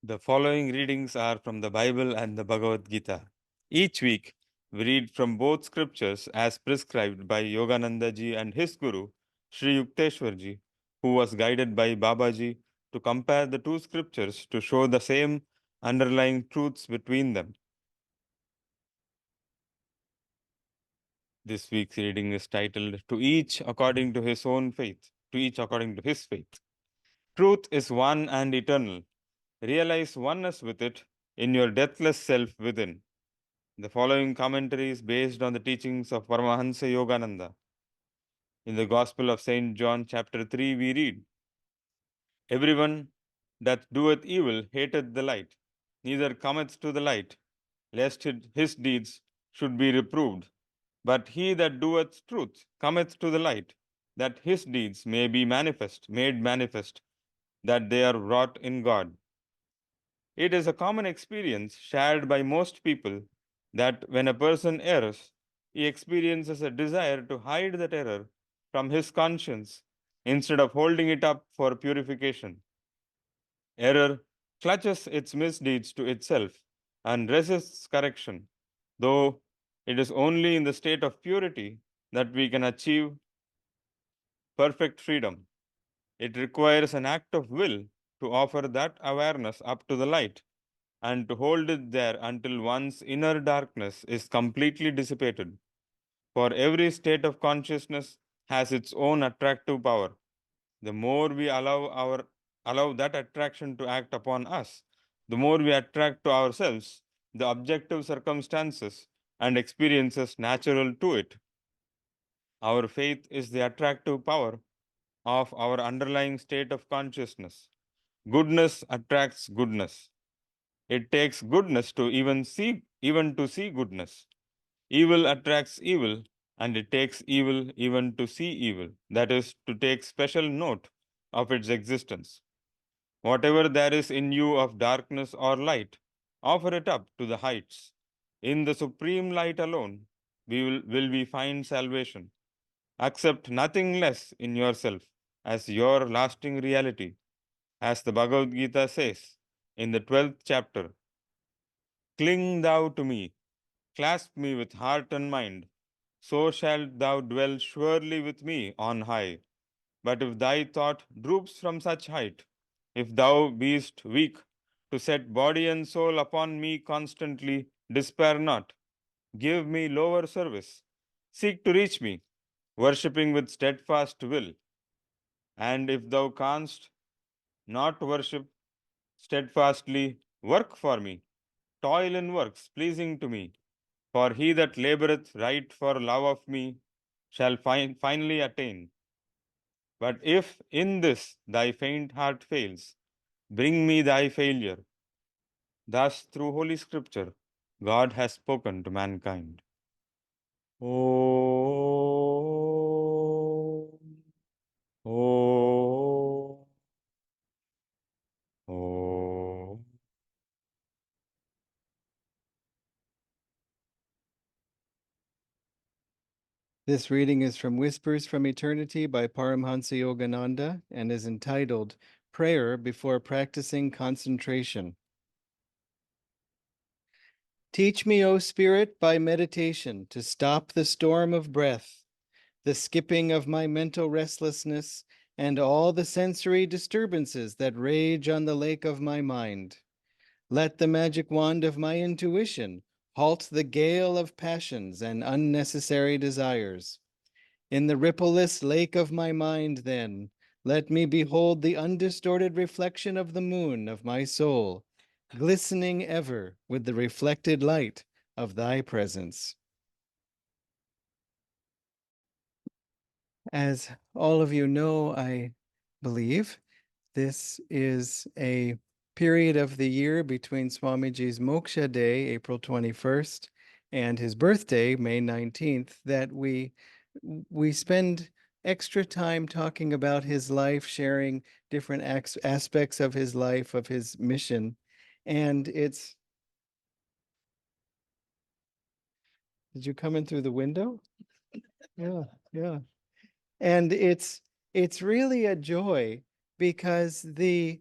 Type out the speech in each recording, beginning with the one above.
The following readings are from the Bible and the Bhagavad Gita. Each week, we read from both scriptures as prescribed by Yogananda ji and his guru, Sri Yukteswar ji, who was guided by Babaji to compare the two scriptures to show the same underlying truths between them. This week's reading is titled To Each According to His Own Faith, to each according to his faith. Truth is one and eternal. Realize oneness with it in your deathless self within. The following commentary is based on the teachings of Paramahansa Yogananda. In the Gospel of St. John, chapter 3, we read, Everyone that doeth evil hateth the light, neither cometh to the light, lest his deeds should be reproved. But he that doeth truth cometh to the light, that his deeds may be made manifest, that they are wrought in God. It is a common experience shared by most people that when a person errs, he experiences a desire to hide that error from his conscience instead of holding it up for purification. Error clutches its misdeeds to itself and resists correction, though it is only in the state of purity that we can achieve perfect freedom. It requires an act of will to offer that awareness up to the light and to hold it there until one's inner darkness is completely dissipated. For every state of consciousness has its own attractive power. The more we allow that attraction to act upon us, the more we attract to ourselves the objective circumstances and experiences natural to it. Our faith is the attractive power of our underlying state of consciousness. Goodness attracts goodness. It takes goodness to even to see goodness. Evil attracts evil, and it takes evil even to see evil. That is, to take special note of its existence. Whatever there is in you of darkness or light, offer it up to the heights. In the supreme light alone, will we find salvation. Accept nothing less in yourself as your lasting reality. As the Bhagavad Gita says in the 12th chapter, Cling thou to me, clasp me with heart and mind, so shalt thou dwell surely with me on high. But if thy thought droops from such height, if thou beest weak to set body and soul upon me constantly, despair not. Give me lower service. Seek to reach me, worshipping with steadfast will. And if thou canst not worship steadfastly, work for me. Toil in works pleasing to me. For he that laboureth right for love of me shall finally attain. But if in this thy faint heart fails, bring me thy failure. Thus, through Holy Scripture, God has spoken to mankind. Oh, oh, oh. This reading is from Whispers from Eternity by Paramhansa Yogananda and is entitled Prayer Before Practicing Concentration. Teach me, O Spirit, by meditation to stop the storm of breath, the skipping of my mental restlessness, and all the sensory disturbances that rage on the lake of my mind. Let the magic wand of my intuition halt the gale of passions and unnecessary desires. In the rippleless lake of my mind, then, let me behold the undistorted reflection of the moon of my soul, glistening ever with the reflected light of thy presence. As all of you know, I believe, this is a period of the year between Swamiji's Moksha Day, April 21st, and his birthday, May 19th, that we spend extra time talking about his life, sharing different aspects of his life, of his mission. And it's, did you come in through the window? Yeah, yeah. And it's really a joy because the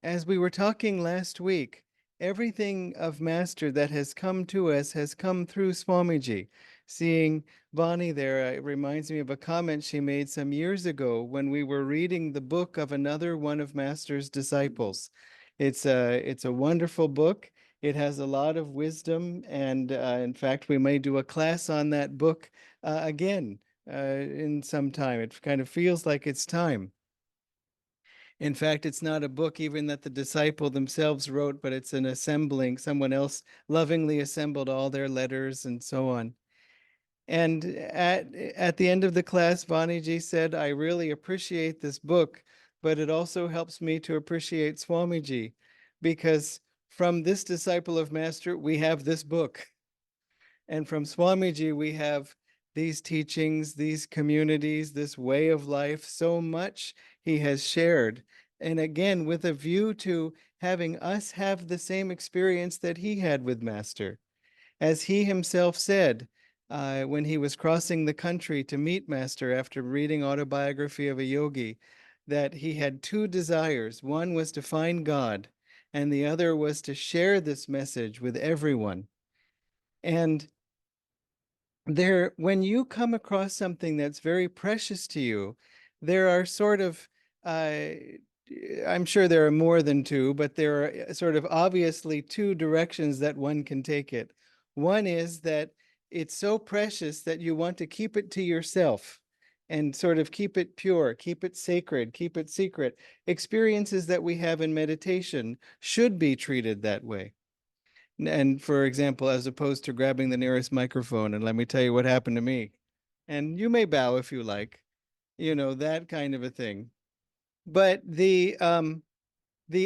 as we were talking last week, everything of Master that has come to us has come through Swamiji. Seeing Vani there, it reminds me of a comment she made some years ago when we were reading the book of another one of Master's disciples. It's a wonderful book. It has a lot of wisdom, and in fact, we may do a class on that book again in some time. It kind of feels like it's time. In fact, it's not a book even that the disciple themselves wrote, but it's an assembling. Someone else lovingly assembled all their letters and so on. And at the end of the class, Vaniji said, I really appreciate this book, but it also helps me to appreciate Swamiji, because from this disciple of Master, we have this book. And from Swamiji, we have these teachings, these communities, this way of life, so much he has shared. And again, with a view to having us have the same experience that he had with Master. As he himself said, when he was crossing the country to meet Master after reading Autobiography of a Yogi, that he had two desires. One was to find God, and the other was to share this message with everyone. And there, when you come across something that's very precious to you, there are sort of I'm sure there are more than two, but there are sort of obviously two directions that one can take it. One is that it's so precious that you want to keep it to yourself and sort of keep it pure, keep it sacred, keep it secret. Experiences that we have in meditation should be treated that way. And for example, as opposed to grabbing the nearest microphone and let me tell you what happened to me. And you may bow if you like, that kind of a thing. But the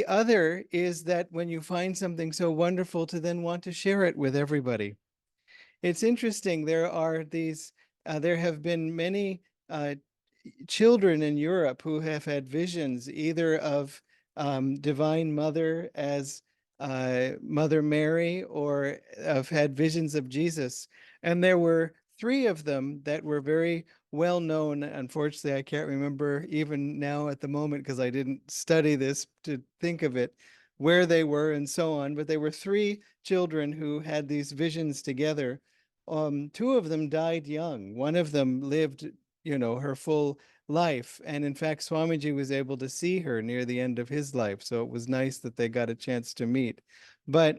other is that when you find something so wonderful, to then want to share it with everybody. It's interesting. There have been many children in Europe who have had visions either of Divine Mother as Mother Mary, or have had visions of Jesus. And there were three of them that were very well known. Unfortunately, I can't remember even now at the moment because I didn't study this to think of it, where they were and so on. But they were three children who had these visions together. Two of them died young. One of them lived, her full life. And in fact, Swamiji was able to see her near the end of his life. So it was nice that they got a chance to meet. But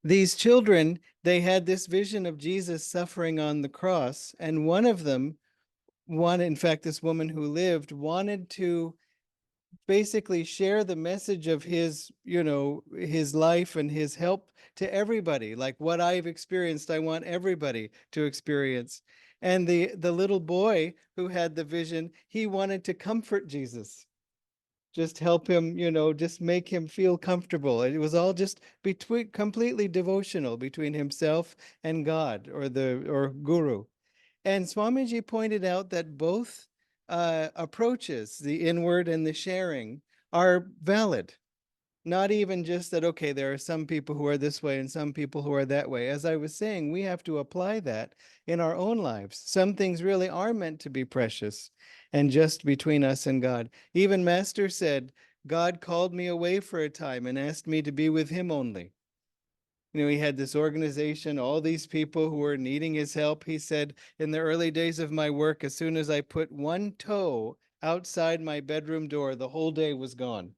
these children, they had this vision of Jesus suffering on the cross. And one of them, in fact, this woman who lived, wanted to basically share the message of his life and his help to everybody. Like what I've experienced, I want everybody to experience. And the little boy who had the vision, he wanted to comfort Jesus, just help him, just make him feel comfortable. It was all just between completely devotional between himself and God, or Guru. And Swamiji pointed out that both approaches, the inward and the sharing, are valid. Not even just that, okay, there are some people who are this way and some people who are that way. As I was saying, we have to apply that in our own lives. Some things really are meant to be precious and just between us and God. Even Master said, God called me away for a time and asked me to be with him only. He had this organization, all these people who were needing his help. He said, in the early days of my work, as soon as I put one toe outside my bedroom door, the whole day was gone.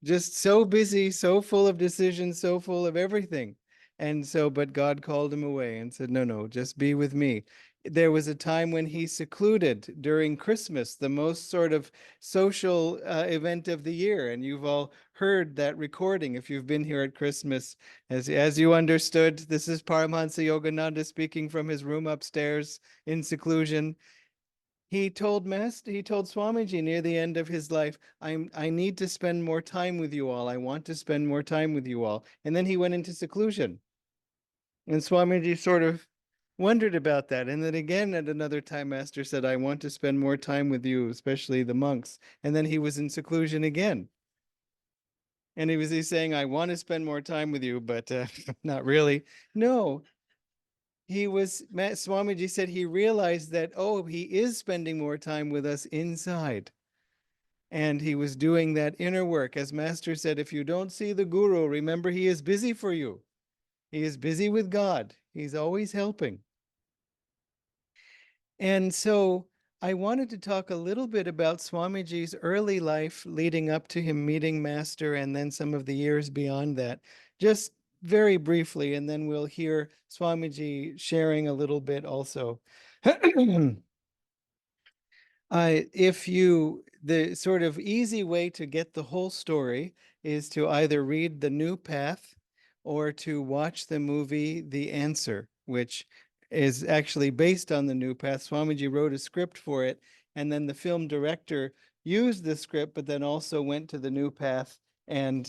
Just so busy, so full of decisions, so full of everything. And so, but God called him away and said, no, no, just be with me. There was a time when he secluded during Christmas, the most sort of social event of the year. And you've all heard that recording if you've been here at Christmas. As you understood, this is Paramahansa Yogananda speaking from his room upstairs in seclusion. He told Swamiji near the end of his life, I need to spend more time with you all. I want to spend more time with you all. And then he went into seclusion. And Swamiji sort of wondered about that. And then again, at another time, Master said, I want to spend more time with you, especially the monks. And then he was in seclusion again. And he's saying, I want to spend more time with you, but not really. No, Swamiji said he realized that, oh, he is spending more time with us inside. And he was doing that inner work. As Master said, if you don't see the Guru, remember he is busy for you. He is busy with God. He's always helping. And so I wanted to talk a little bit about Swamiji's early life leading up to him meeting Master, and then some of the years beyond that, just very briefly, and then we'll hear Swamiji sharing a little bit also. The sort of easy way to get the whole story is to either read The New Path or to watch the movie The Answer, which is actually based on The New Path. Swamiji wrote a script for it, and then the film director used the script, but then also went to The New Path and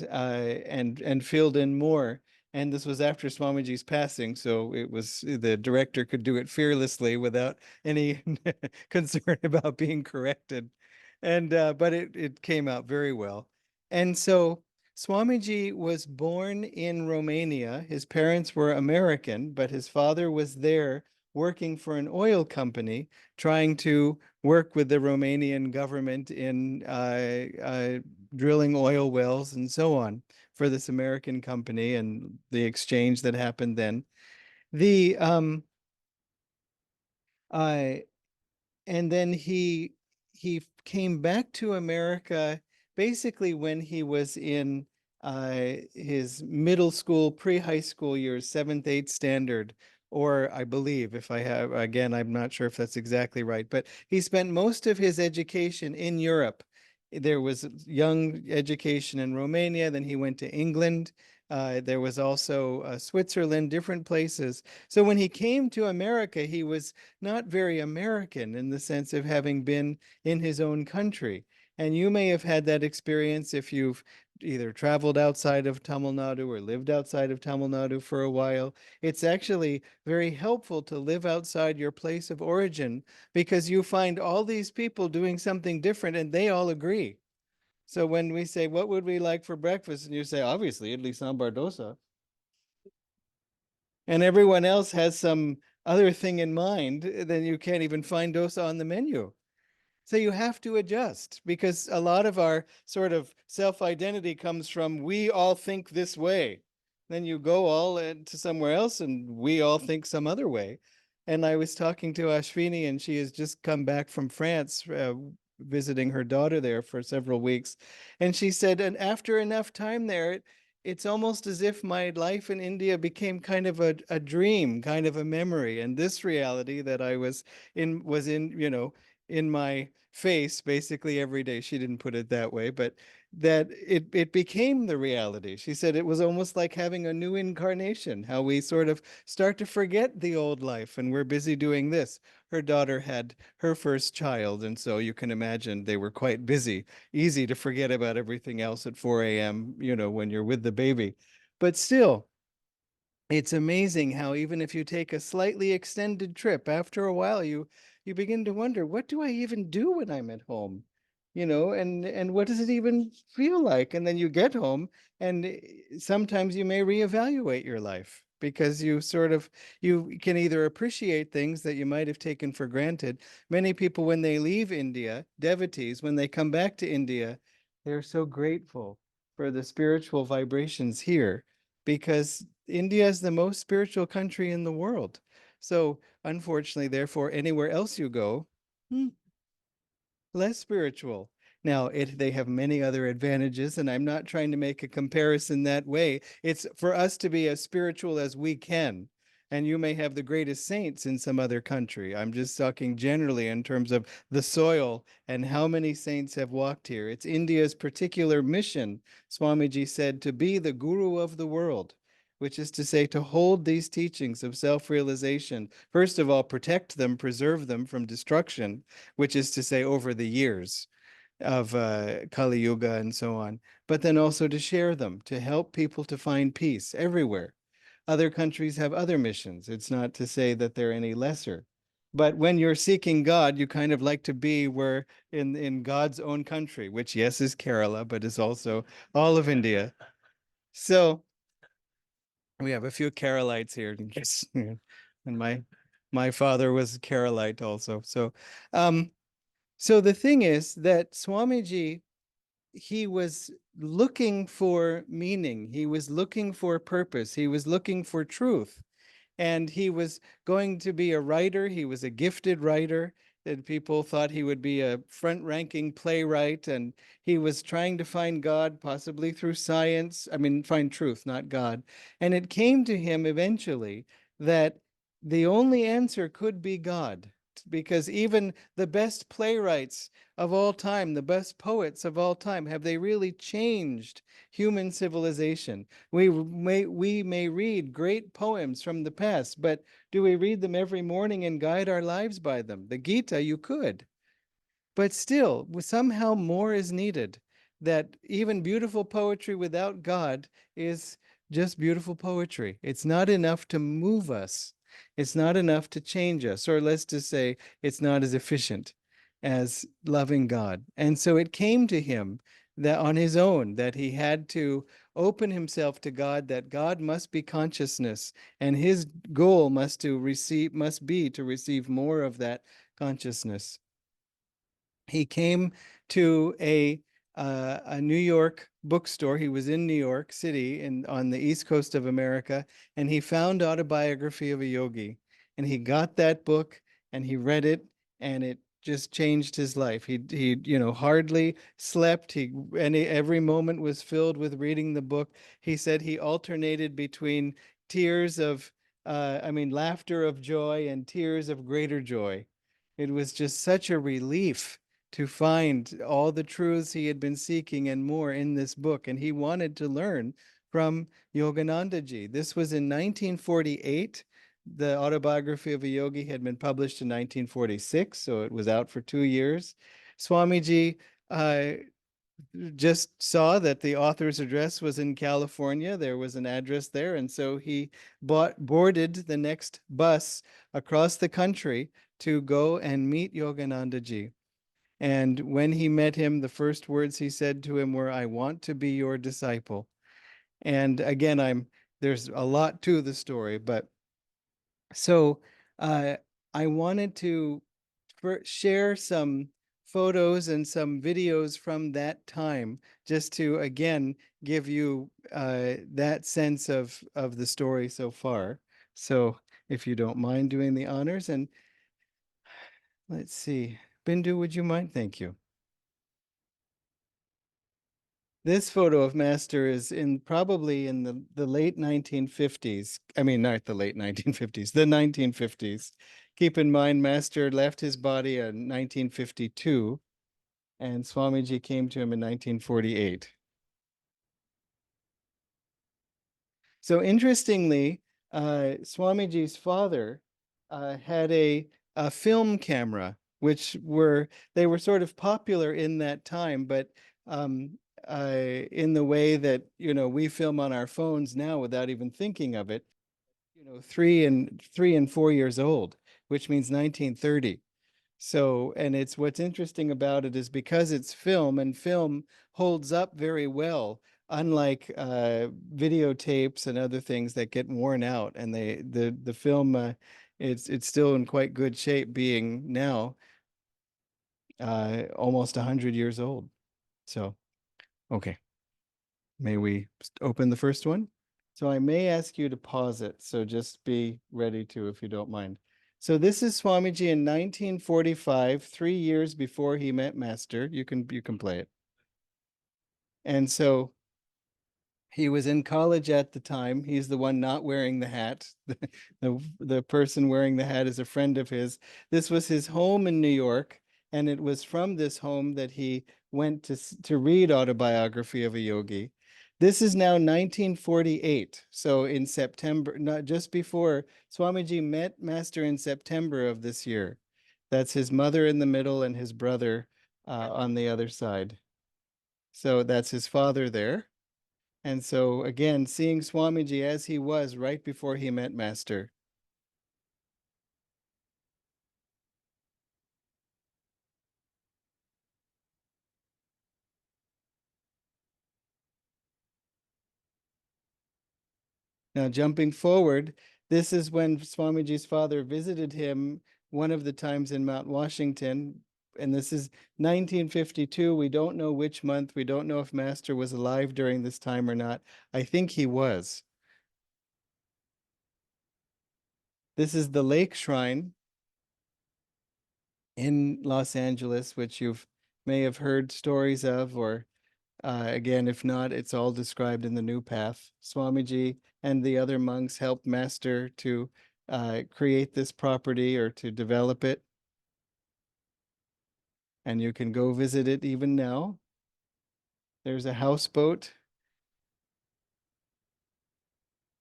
filled in more. And this was after Swamiji's passing, so it was the director could do it fearlessly without any concern about being corrected. And but it came out very well. And so Swamiji was born in Romania. His parents were American, but his father was there working for an oil company, trying to work with the Romanian government in drilling oil wells and so on for this American company and the exchange that happened then. The uh, and then he came back to America basically when he was in his middle school, pre-high school years, seventh, eighth standard, or I believe, if I have, again, I'm not sure if that's exactly right, but he spent most of his education in Europe. There was young education in Romania, then he went to England. There was also Switzerland, different places. So when he came to America, he was not very American in the sense of having been in his own country. And you may have had that experience if you've either traveled outside of Tamil Nadu or lived outside of Tamil Nadu for a while. It's actually very helpful to live outside your place of origin because you find all these people doing something different and they all agree. So when we say, what would we like for breakfast? And you say, obviously, idli sambar dosa. And everyone else has some other thing in mind, then you can't even find dosa on the menu. So you have to adjust because a lot of our sort of self-identity comes from we all think this way. Then you go all to somewhere else and we all think some other way. And I was talking to Ashwini and she has just come back from France, visiting her daughter there for several weeks. And she said, and after enough time there, it's almost as if my life in India became kind of a dream, kind of a memory. And this reality that I was in, in my face basically every day. She didn't put it that way, but that it became the reality. She said it was almost like having a new incarnation, how we sort of start to forget the old life and we're busy doing this. Her daughter had her first child, and so you can imagine they were quite busy. Easy to forget about everything else at 4 a.m., when you're with the baby. But still, it's amazing how even if you take a slightly extended trip, after a while you begin to wonder, what do I even do when I'm at home? And what does it even feel like? And then you get home and sometimes you may reevaluate your life because you can either appreciate things that you might have taken for granted. Many people, when they leave India, devotees, when they come back to India, they're so grateful for the spiritual vibrations here because India is the most spiritual country in the world. So, unfortunately, therefore, anywhere else you go, less spiritual. Now, they have many other advantages, and I'm not trying to make a comparison that way. It's for us to be as spiritual as we can. And you may have the greatest saints in some other country. I'm just talking generally in terms of the soil and how many saints have walked here. It's India's particular mission, Swamiji said, to be the guru of the world, which is to say, to hold these teachings of self realization, first of all, protect them, preserve them from destruction, which is to say, over the years of Kali Yuga and so on, but then also to share them, to help people to find peace everywhere. Other countries have other missions. It's not to say that they're any lesser. But when you're seeking God, you kind of like to be where in God's own country, which yes is Kerala, but is also all of India. So we have a few Keralites here. And my father was Keralite also. So the thing is that Swamiji he was looking for meaning. He was looking for purpose. He was looking for truth. And he was going to be a writer. He was a gifted writer. That people thought he would be a front-ranking playwright, and he was trying to find God, possibly through science. I mean, find truth, not God. And it came to him eventually that the only answer could be God, because even the best playwrights of all time, the best poets of all time, have they really changed human civilization? We may read great poems from the past, but do we read them every morning and guide our lives by them? The Gita, you could. But still, somehow more is needed. That even beautiful poetry without God is just beautiful poetry. It's not enough to move us. It's not enough to change us, or let's just say it's not as efficient as loving God. And so it came to him that on his own that he had to open himself to God, that God must be consciousness, and his goal must be to receive more of that consciousness. He came to a New York bookstore. He was in New York City on the East Coast of America, and he found Autobiography of a Yogi. And he got that book and he read it, and it just changed his life. He hardly slept. Every moment was filled with reading the book. He said he alternated between tears of laughter of joy and tears of greater joy. It was just such a relief to find all the truths he had been seeking and more in this book. And he wanted to learn from Yoganandaji. This was in 1948. The Autobiography of a Yogi had been published in 1946, so it was out for 2 years. Swamiji just saw that the author's address was in California. There was an address there. And so he boarded the next bus across the country to go and meet Yoganandaji. And when he met him, the first words he said to him were, "I want to be your disciple." And again, there's a lot to the story, but so uh, I wanted to share some photos and some videos from that time, just to again give you that sense of the story so far. So if you don't mind doing the honors, and let's see, Bindu, would you mind? Thank you. This photo of Master is probably in the late 1950s. I mean, not the late 1950s, the 1950s. Keep in mind, Master left his body in 1952, and Swamiji came to him in 1948. So interestingly, Swamiji's father had a film camera, which they were sort of popular in that time, but in the way that we film on our phones now without even thinking of it. 3 and 4 years old, which means 1930. So, and it's what's interesting about it is because it's film, and film holds up very well, unlike videotapes and other things that get worn out. And the film, it's still in quite good shape, being now almost 100 years old. So, okay, may we open the first one? So I may ask you to pause it. So just be ready to, if you don't mind. So this is Swamiji in 1945, 3 years before he met Master. You can play it. And so he was in college at the time. He's the one not wearing the hat. The person wearing the hat is a friend of his. This was his home in New York, and it was from this home that he went to read Autobiography of a Yogi. This is now 1948. So in September, not just before, Swamiji met Master in September of this year. That's his mother in the middle and his brother on the other side. So that's his father there. And so again, seeing Swamiji as he was right before he met Master. Now, jumping forward, this is when Swamiji's father visited him one of the times in Mount Washington, And this is 1952. We don't know which month. We don't know if Master was alive during this time or not. I think he was. This is the Lake Shrine in Los Angeles, which you've may have heard stories of, or again, if not, it's all described in the New Path. Swamiji and the other monks helped Master to create this property or to develop it. And you can go visit it even now. There's a houseboat,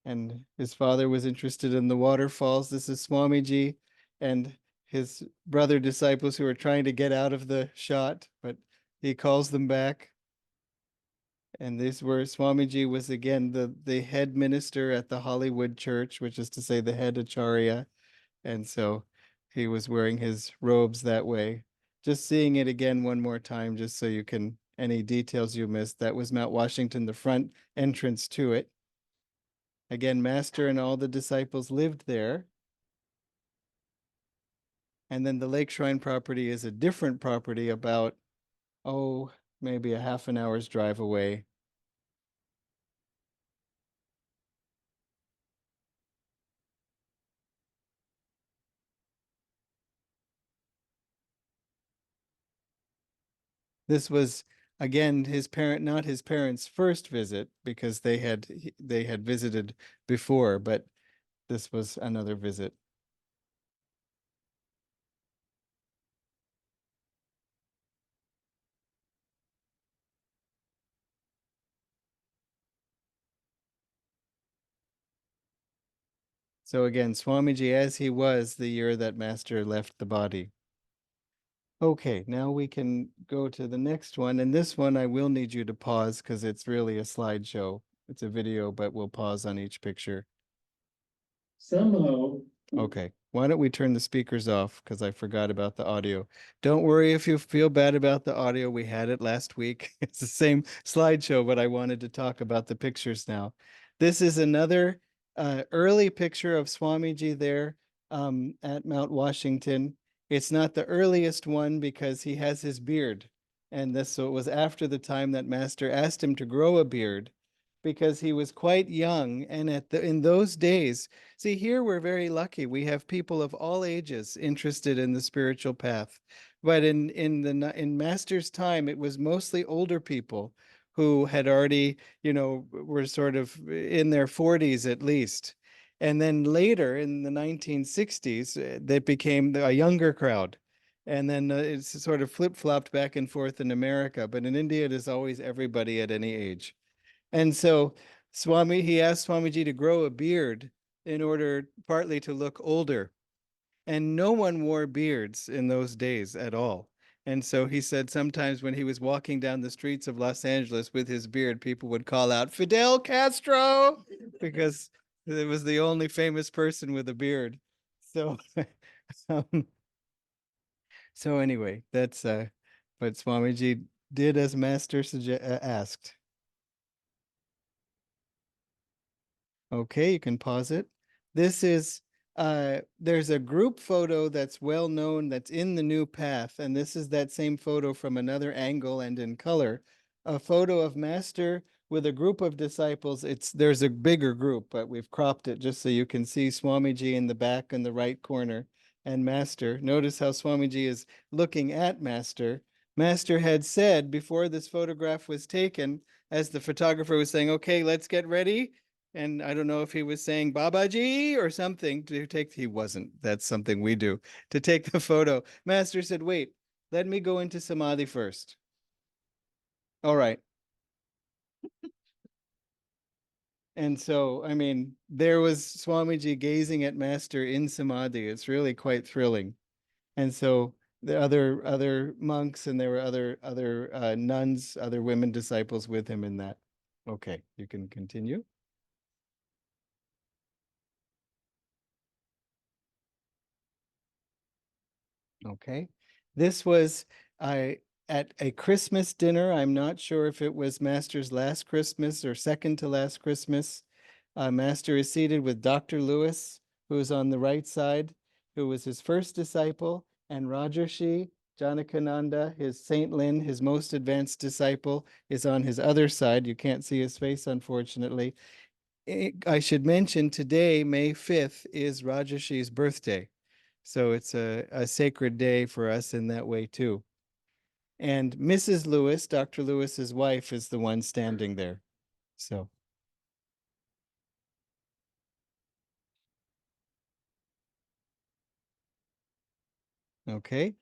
and his father was interested in the waterfalls. This is Swamiji and his brother disciples who are trying to get out of the shot, but he calls them back. And these were Swamiji was again the head minister at the Hollywood Church, which is to say the head acharya. And so he was wearing his robes that way. Just seeing it again one more time, just so you can, any details you missed, that was Mount Washington, the front entrance to it. Again, Master and all the disciples lived there. And then the Lake Shrine property is a different property about, maybe a half an hour's drive away. This was again not his parents' first visit, because they had visited before, but this was another visit. So again, Swamiji as he was the year that Master left the body. Okay, now we can go to the next one. And this one I will need you to pause because it's really a slideshow. It's a video, but we'll pause on each picture. Somehow, Okay, why don't we turn the speakers off because I forgot about the audio. Don't worry if you feel bad about the audio. We had it last week. It's the same slideshow, but I wanted to talk about the pictures now. This is another early picture of Swamiji there at Mount Washington. It's not the earliest one because he has his beard. And this so it was after the time that Master asked him to grow a beard because he was quite young. And in those days, see, here we're very lucky. We have people of all ages interested in the spiritual path. But in Master's time, it was mostly older people who had already, were sort of in their 40s at least. And then later in the 1960s, that became a younger crowd. And then it's sort of flip-flopped back and forth in America. But in India, it is always everybody at any age. And so he asked Swamiji to grow a beard in order partly to look older. And no one wore beards in those days at all. And so he said sometimes when he was walking down the streets of Los Angeles with his beard, people would call out, Fidel Castro, because it was the only famous person with a beard. So, um, so anyway, but Swamiji did as Master asked. Okay, you can pause it. This is there's a group photo that's well known that's in the New Path, and this is that same photo from another angle and in color. A photo of Master with a group of disciples. There's a bigger group, but we've cropped it just so you can see Swamiji in the back in the right corner and Master. Notice how Swamiji is looking at Master. Master had said before this photograph was taken, as the photographer was saying, okay, let's get ready. And I don't know if he was saying Babaji or something to take, he wasn't. That's something we do to take the photo. Master said, wait, let me go into Samadhi first. All right. And so, I mean, there was Swamiji gazing at Master in Samadhi. It's really quite thrilling. And so the other monks and there were other nuns, other women disciples with him in that. Okay, you can continue. Okay. This was at a Christmas dinner. I'm not sure if it was Master's last Christmas or second to last Christmas. Master is seated with Dr. Lewis, who is on the right side, who was his first disciple, and Rajarshi Janakananda, his Saint Lin, his most advanced disciple, is on his other side. You can't see his face, unfortunately. I should mention today, May 5th, is Rajarshi's birthday. So it's a sacred day for us in that way, too. And Mrs. Lewis, Dr. Lewis's wife, is the one standing there. So, okay.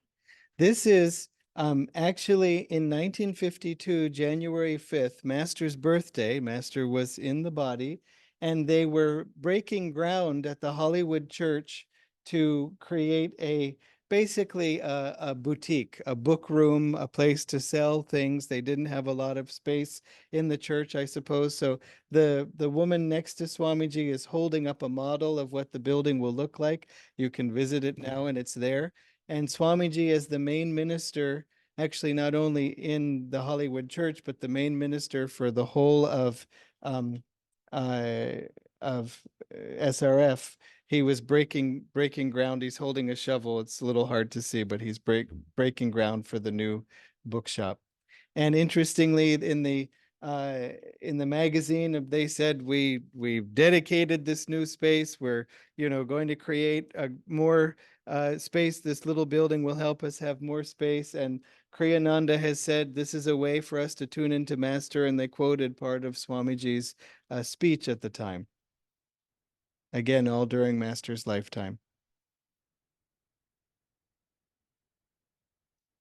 This is actually in 1952, January 5th, Master's birthday. Master was in the body, and they were breaking ground at the Hollywood Church to create basically a boutique, a book room, a place to sell things. They didn't have a lot of space in the church, I suppose. So the woman next to Swamiji is holding up a model of what the building will look like. You can visit it now, and it's there. And Swamiji is the main minister, actually not only in the Hollywood Church, but the main minister for the whole um, uh, of SRF. He was breaking ground. He's holding a shovel. It's a little hard to see, but he's breaking ground for the new bookshop. And interestingly, uh, in the magazine, they said we've dedicated this new space. We're going to create a more space. This little building will help us have more space. And Kriyananda has said this is a way for us to tune into Master, and they quoted part of Swamiji's speech at the time. Again, all during Master's lifetime.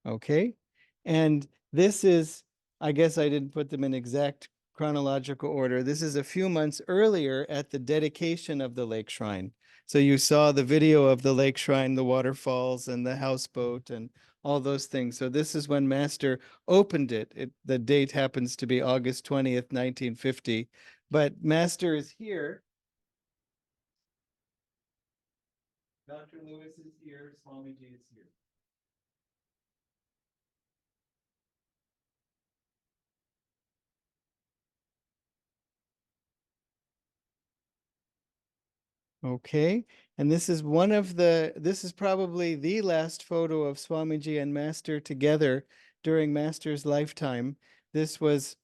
Okay. And this is, I guess I didn't put them in exact chronological order. This is a few months earlier at the dedication of the lake shrine. So you saw the video of the lake shrine, the waterfalls and the houseboat and all those things. So this is when Master opened it. The date happens to be August 20th, 1950. But Master is here. Dr. Lewis is here. Swamiji is here. Okay, and this is this is probably the last photo of Swamiji and Master together during Master's lifetime. This was,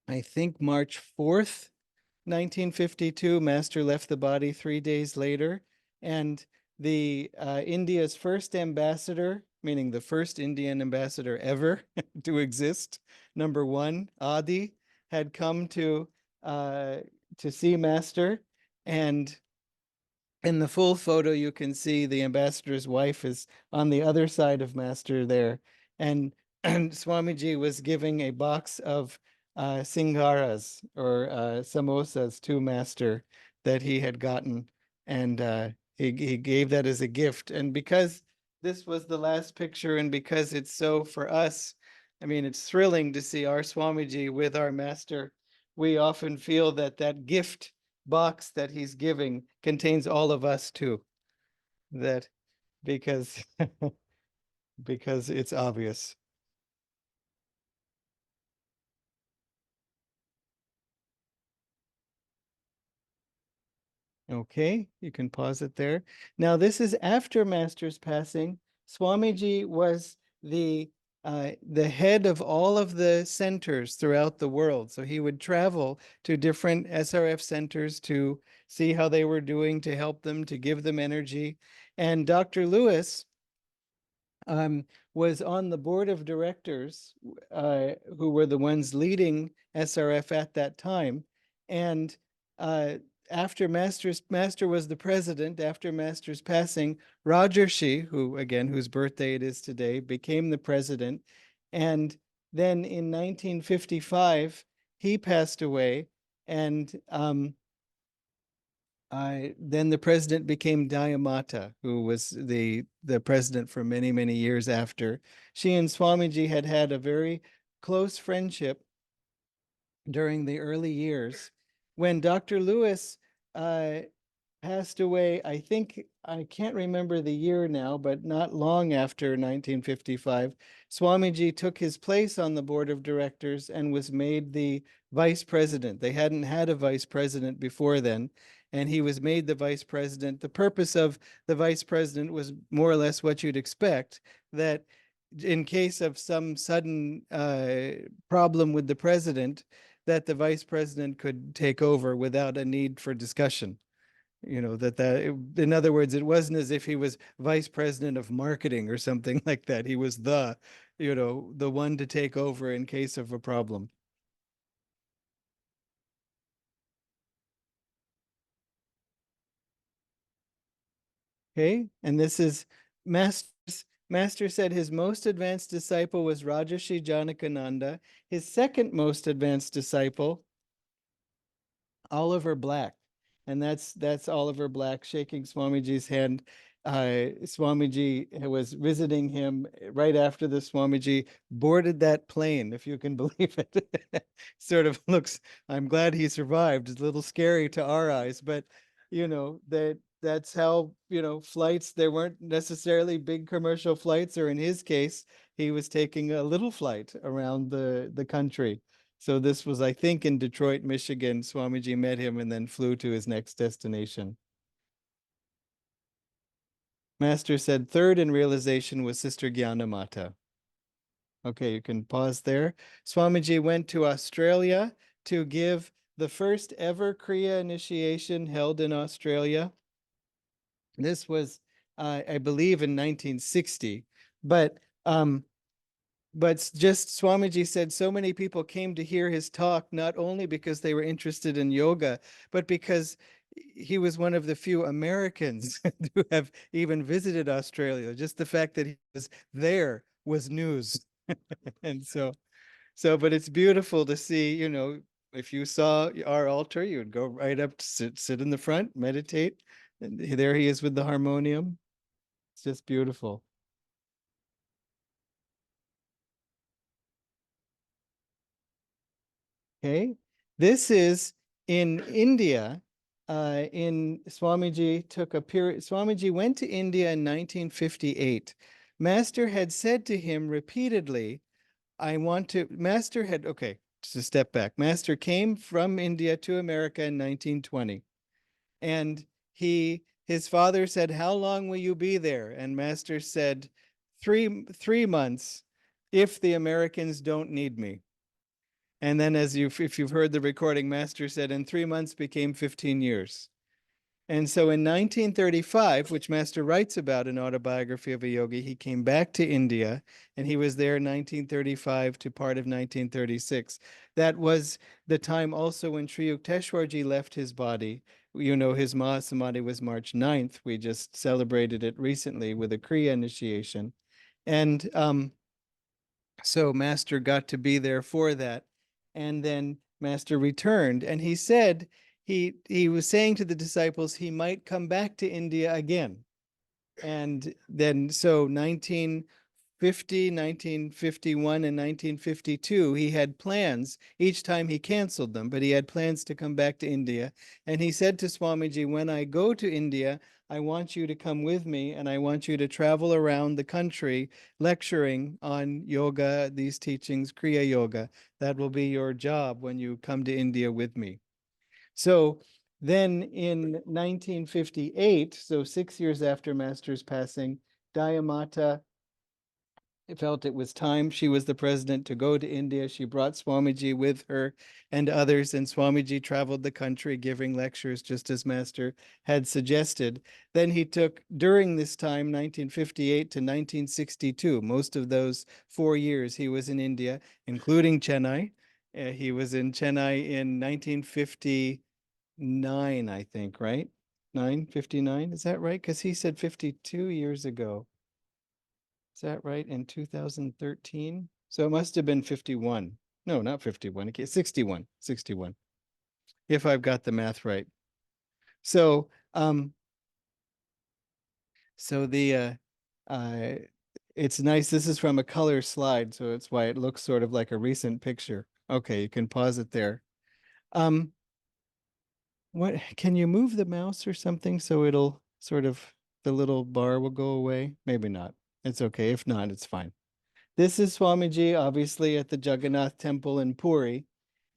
I think, March 4th, 1952. Master left the body 3 days later, and the India's first ambassador, meaning the first Indian ambassador ever to exist, number one, Adi, had come to see Master, and in the full photo, you can see the ambassador's wife is on the other side of Master there. And Swamiji was giving a box of singaras or samosas to Master that he had gotten. And he gave that as a gift. And because this was the last picture, and because it's so for us, I mean, it's thrilling to see our Swamiji with our Master. We often feel that that gift box that he's giving contains all of us too. That because because it's obvious. Okay, you can pause it there. Now this is after Master's passing. Swamiji was the head of all of the centers throughout the world. So he would travel to different SRF centers to see how they were doing, to help them, to give them energy. And Dr. Lewis um, was on the board of directors, who were the ones leading SRF at that time. And uh, after Master was the president, after Master's passing, Rajarshi, who again, whose birthday it is today, became the president. And then in 1955, he passed away. And then the president became Dayamata, who was the president for many, many years after. She and Swamiji had had a very close friendship during the early years. When Dr. Lewis uh, passed away, I think, I can't remember the year now, but not long after 1955, Swamiji took his place on the board of directors and was made the vice president. They hadn't had a vice president before then, and he was made the vice president. The purpose of the vice president was more or less what you'd expect, that in case of some sudden problem with the president, that the vice president could take over without a need for discussion. In other words, it wasn't as if he was vice president of marketing or something like that. He was the one to take over in case of a problem. Okay, and this is Master said his most advanced disciple was Rajarshi Janakananda. His second most advanced disciple, Oliver Black. And that's Oliver Black shaking Swamiji's hand. Swamiji was visiting him right after the Swamiji boarded that plane, if you can believe it. Sort of looks, I'm glad he survived. It's a little scary to our eyes, but that's how, flights, there weren't necessarily big commercial flights, or in his case, he was taking a little flight around the country. So this was, I think, in Detroit, Michigan. Swamiji met him and then flew to his next destination. Master said third in realization was Sister Gyanamata. Okay, you can pause there. Swamiji went to Australia to give the first ever Kriya initiation held in Australia. This was, I believe, in 1960. But just Swamiji said so many people came to hear his talk, not only because they were interested in yoga, but because he was one of the few Americans who have even visited Australia. Just the fact that he was there was news. And but it's beautiful to see, if you saw our altar, you would go right up to sit in the front, meditate. And there he is with the harmonium. It's just beautiful. Okay. This is in India. In Swamiji took a period. Swamiji went to India in 1958. Master had said to him repeatedly, Master had, okay, just a step back. Master came from India to America in 1920. And his father said, how long will you be there? And Master said, three months if the Americans don't need me. And then if you've heard the recording, Master said, in 3 months became 15 years. And so in 1935, which Master writes about in Autobiography of a Yogi, he came back to India and he was there 1935 to part of 1936. That was the time also when Sri Yukteswarji left his body. His Mahasamadhi was March 9th. We just celebrated it recently with a Kriya initiation. And so Master got to be there for that. And then Master returned and he said, he was saying to the disciples he might come back to India again. And then so 1950, 1951, and 1952, he had plans. Each time he canceled them, but he had plans to come back to India. And he said to Swamiji, when I go to India, I want you to come with me and I want you to travel around the country lecturing on yoga, these teachings, Kriya Yoga. That will be your job when you come to India with me. So then in 1958, so 6 years after Master's passing, Dayamata felt it was time. She was the president to go to India. She brought Swamiji with her and others, and Swamiji traveled the country giving lectures just as Master had suggested. Then he took, during this time, 1958 to 1962, most of those 4 years he was in India, including Chennai. He was in Chennai in 1959, I think, right? 959, is that right? Because he said 52 years ago. Is that right? In 2013? So it must have been 51. No, not 51. Okay, 61. 61. If I've got the math right. So so the it's nice. This is from a color slide, so it's why it looks sort of like a recent picture. Okay, you can pause it there. What can you move the mouse or something so it'll sort of the little bar will go away? Maybe not. It's okay. If not, it's fine. This is Swamiji, obviously, at the Jagannath Temple in Puri.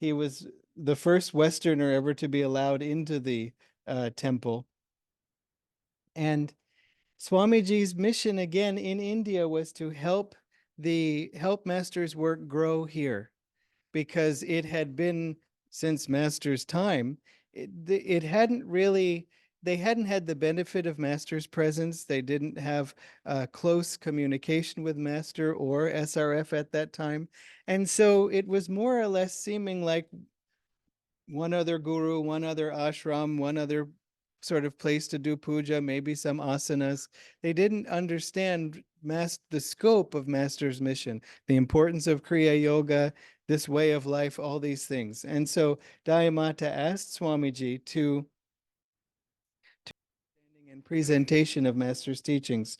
He was the first Westerner ever to be allowed into the temple. And Swamiji's mission again in India was to help the help master's work grow here because it had been since master's time, it hadn't really, they hadn't had the benefit of master's presence. They didn't have close communication with master or SRF at that time. And so it was more or less seeming like one other guru, one other ashram, one other sort of place to do puja, maybe some asanas. They didn't understand the scope of master's mission, the importance of Kriya Yoga, this way of life, all these things. And so Dayamata asked Swamiji to and presentation of master's teachings.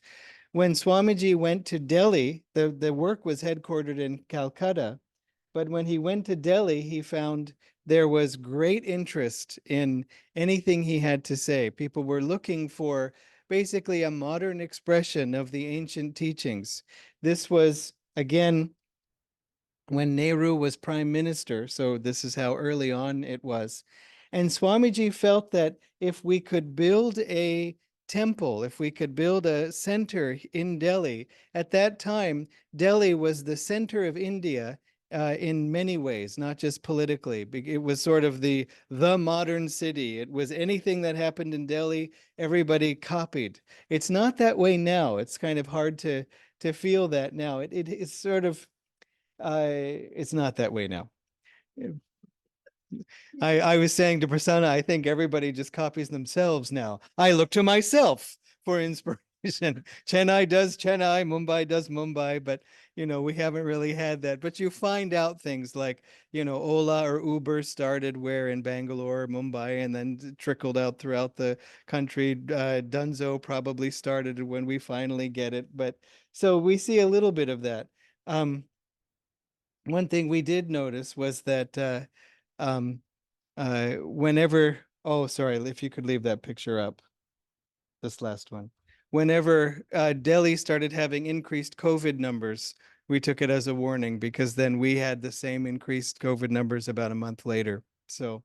When Swamiji went to Delhi, the work was headquartered in Calcutta. But when he went to Delhi, he found there was great interest in anything he had to say. People were looking for basically a modern expression of the ancient teachings. This was, again, when Nehru was prime minister. So this is how early on it was. And Swamiji felt that if we could build a temple, if we could build a center in Delhi, at that time, Delhi was the center of India in many ways, not just politically. It was sort of the modern city. It was anything that happened in Delhi, everybody copied. It's not that way now. It's kind of hard to feel that now. It's sort of it's not that way now. I was saying to Prasanna, I think everybody just copies themselves now. I look to myself for inspiration. Chennai does Chennai, Mumbai does Mumbai, but we haven't really had that. But you find out things like, Ola or Uber started where in Bangalore, Mumbai, and then trickled out throughout the country. Dunzo probably started when we finally get it. But so we see a little bit of that. One thing we did notice was that whenever, oh, sorry, if you could leave that picture up, this last one. Whenever Delhi started having increased COVID numbers, we took it as a warning because then we had the same increased COVID numbers about a month later. So,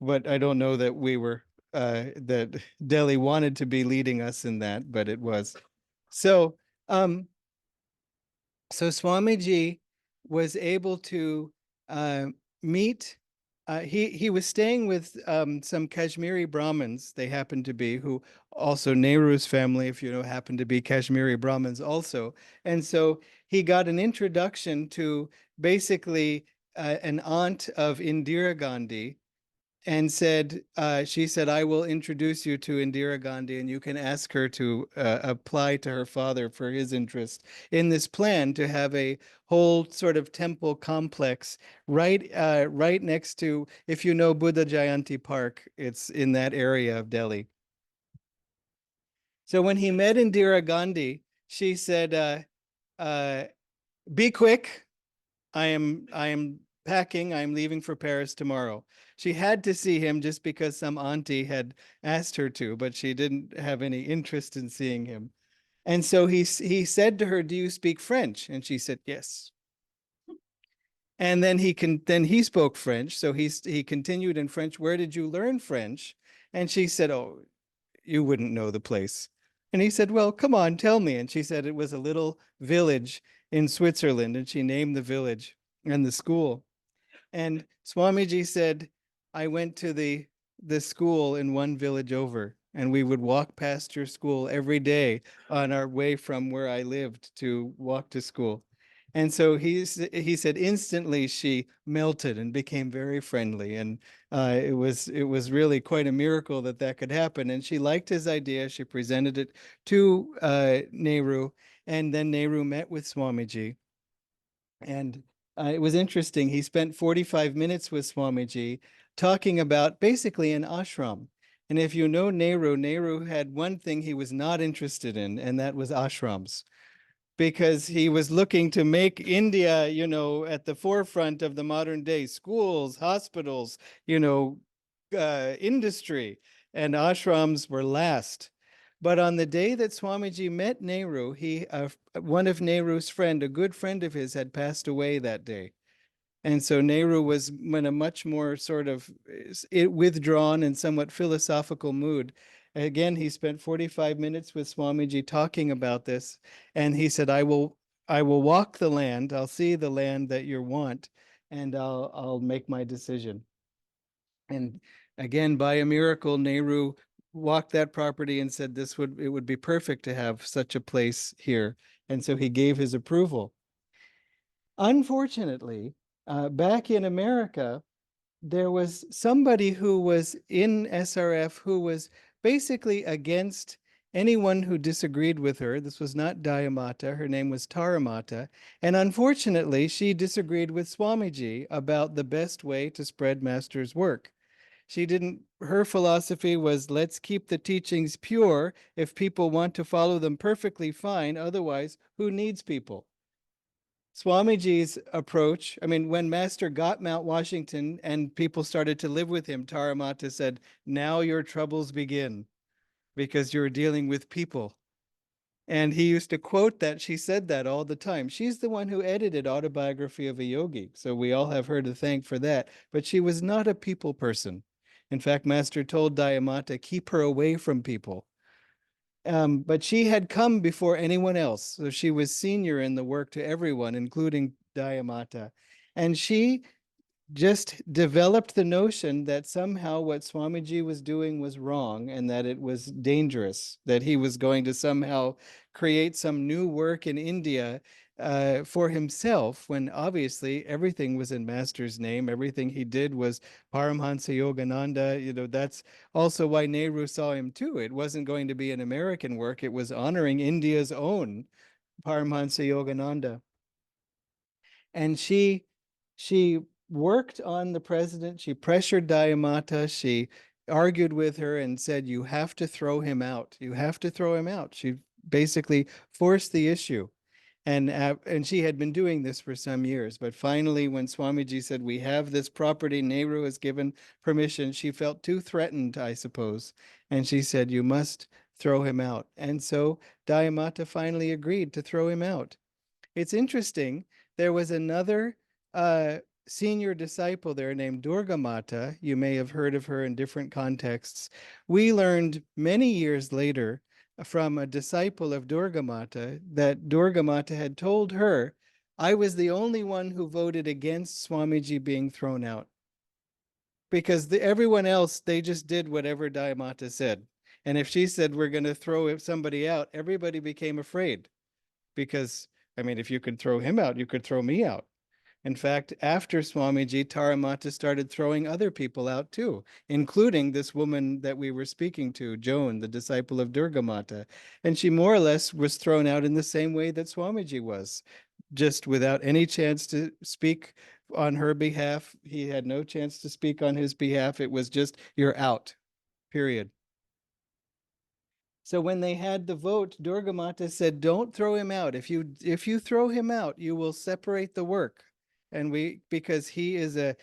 but I don't know that we were, that Delhi wanted to be leading us in that, but it was. So, so Swamiji was able to meet. He was staying with some Kashmiri Brahmins. They happened to be who also Nehru's family, if you know, happened to be Kashmiri Brahmins also. And so he got an introduction to basically an aunt of Indira Gandhi, and she said, I will introduce you to Indira Gandhi and you can ask her to apply to her father for his interest in this plan to have a whole sort of temple complex right next to, if you know Buddha Jayanti Park, it's in that area of Delhi. So when he met Indira Gandhi, she said, be quick. I am packing. I'm leaving for Paris tomorrow. She had to see him just because some auntie had asked her to, but she didn't have any interest in seeing him. And so he said to her, "Do you speak French?" And she said, "Yes." And then he spoke French, so he continued in French. "Where did you learn French?" And she said, "Oh, you wouldn't know the place." And he said, "Well, come on, tell me." And she said it was a little village in Switzerland, and she named the village and the school. And Swamiji said, I went to the school in one village over, and we would walk past your school every day on our way from where I lived to walk to school. And so he said instantly she melted and became very friendly. And it was really quite a miracle that that could happen. And she liked his idea. She presented it to Nehru, and then Nehru met with Swamiji. And it was interesting. He spent 45 minutes with Swamiji talking about basically an ashram. And if you know Nehru, Nehru had one thing he was not interested in, and that was ashrams, because he was looking to make India, at the forefront of the modern day schools, hospitals, industry, and ashrams were last. But on the day that Swamiji met Nehru, one of Nehru's friend, a good friend of his, had passed away that day. And so Nehru was in a much more sort of withdrawn and somewhat philosophical mood. Again, he spent 45 minutes with Swamiji talking about this. And he said, I will walk the land. I'll see the land that you want, and I'll make my decision. And again, by a miracle, Nehru walked that property and said it would be perfect to have such a place here. And so he gave his approval. Unfortunately, back in America, there was somebody who was in SRF who was basically against anyone who disagreed with her. This was not Dayamata. Her name was Taramata. And unfortunately, she disagreed with Swamiji about the best way to spread Master's work. She didn't, her philosophy was, let's keep the teachings pure. If people want to follow them, perfectly fine. Otherwise, who needs people? Swamiji's approach, I mean, when Master got Mount Washington and people started to live with him, Taramata said, now your troubles begin because you're dealing with people. And he used to quote that. She said that all the time. She's the one who edited Autobiography of a Yogi. So we all have her to thank for that. But she was not a people person. In fact, Master told Dayamata, keep her away from people. But she had come before anyone else. So she was senior in the work to everyone, including Dayamata. And she just developed the notion that somehow what Swamiji was doing was wrong and that it was dangerous, that he was going to somehow create some new work in India for himself, when obviously everything was in Master's name. Everything he did was Paramhansa Yogananda. You know, that's also why Nehru saw him too. It wasn't going to be an American work. It was honoring India's own Paramhansa Yogananda. And she worked on the president. She pressured Dayamata. She argued with her and said, you have to throw him out. You have to throw him out. She basically forced the issue. And she had been doing this for some years. But finally, when Swamiji said, we have this property, Nehru has given permission, she felt too threatened, I suppose. And she said, you must throw him out. And so Dayamata finally agreed to throw him out. It's interesting. There was another senior disciple there named Durga Mata. You may have heard of her in different contexts. We learned many years later from a disciple of Durga Mata that Durga Mata had told her, I was the only one who voted against Swamiji being thrown out. Because everyone else, they just did whatever Dayamata said. And if she said, we're going to throw somebody out, everybody became afraid. Because, I mean, if you could throw him out, you could throw me out. In fact, after Swamiji, Taramata started throwing other people out too, including this woman that we were speaking to, Joan, the disciple of Durga Mata. And she more or less was thrown out in the same way that Swamiji was, just without any chance to speak on her behalf. He had no chance to speak on his behalf. It was just, you're out, period. So when they had the vote, Durga Mata said, don't throw him out. If you throw him out, you will separate the work. And because he is a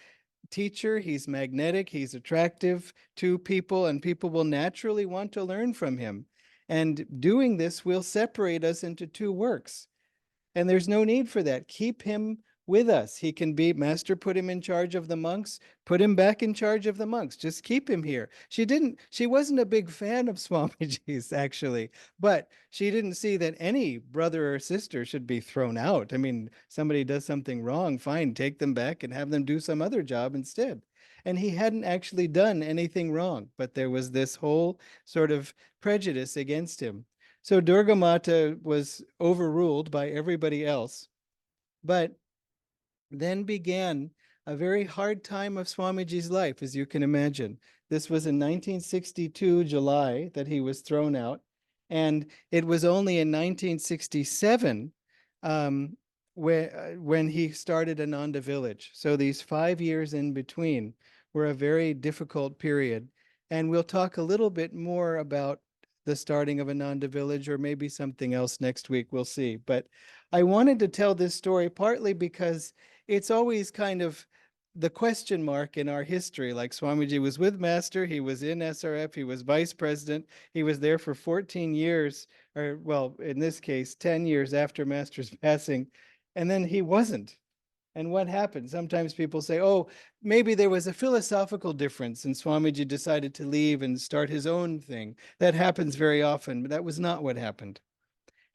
teacher, he's magnetic, he's attractive to people, and people will naturally want to learn from him. And doing this will separate us into two works. And there's no need for that. Keep him with us. He can be, Master put him in charge of the monks, put him back in charge of the monks. Just keep him here. She wasn't a big fan of Swamiji's, actually, but she didn't see that any brother or sister should be thrown out. I mean, somebody does something wrong, fine, take them back and have them do some other job instead. And he hadn't actually done anything wrong, but there was this whole sort of prejudice against him. So Durga Mata was overruled by everybody else. But then began a very hard time of Swamiji's life, as you can imagine. This was in 1962, July, that he was thrown out. And it was only in 1967 when he started Ananda Village. So these 5 years in between were a very difficult period. And we'll talk a little bit more about the starting of Ananda Village, or maybe something else next week. We'll see. But I wanted to tell this story partly because it's always kind of the question mark in our history. Like Swamiji was with Master, he was in SRF, he was vice president, he was there for 14 years, or well, in this case, 10 years after Master's passing, and then he wasn't. And what happened? Sometimes people say, oh, maybe there was a philosophical difference and Swamiji decided to leave and start his own thing. That happens very often, but that was not what happened.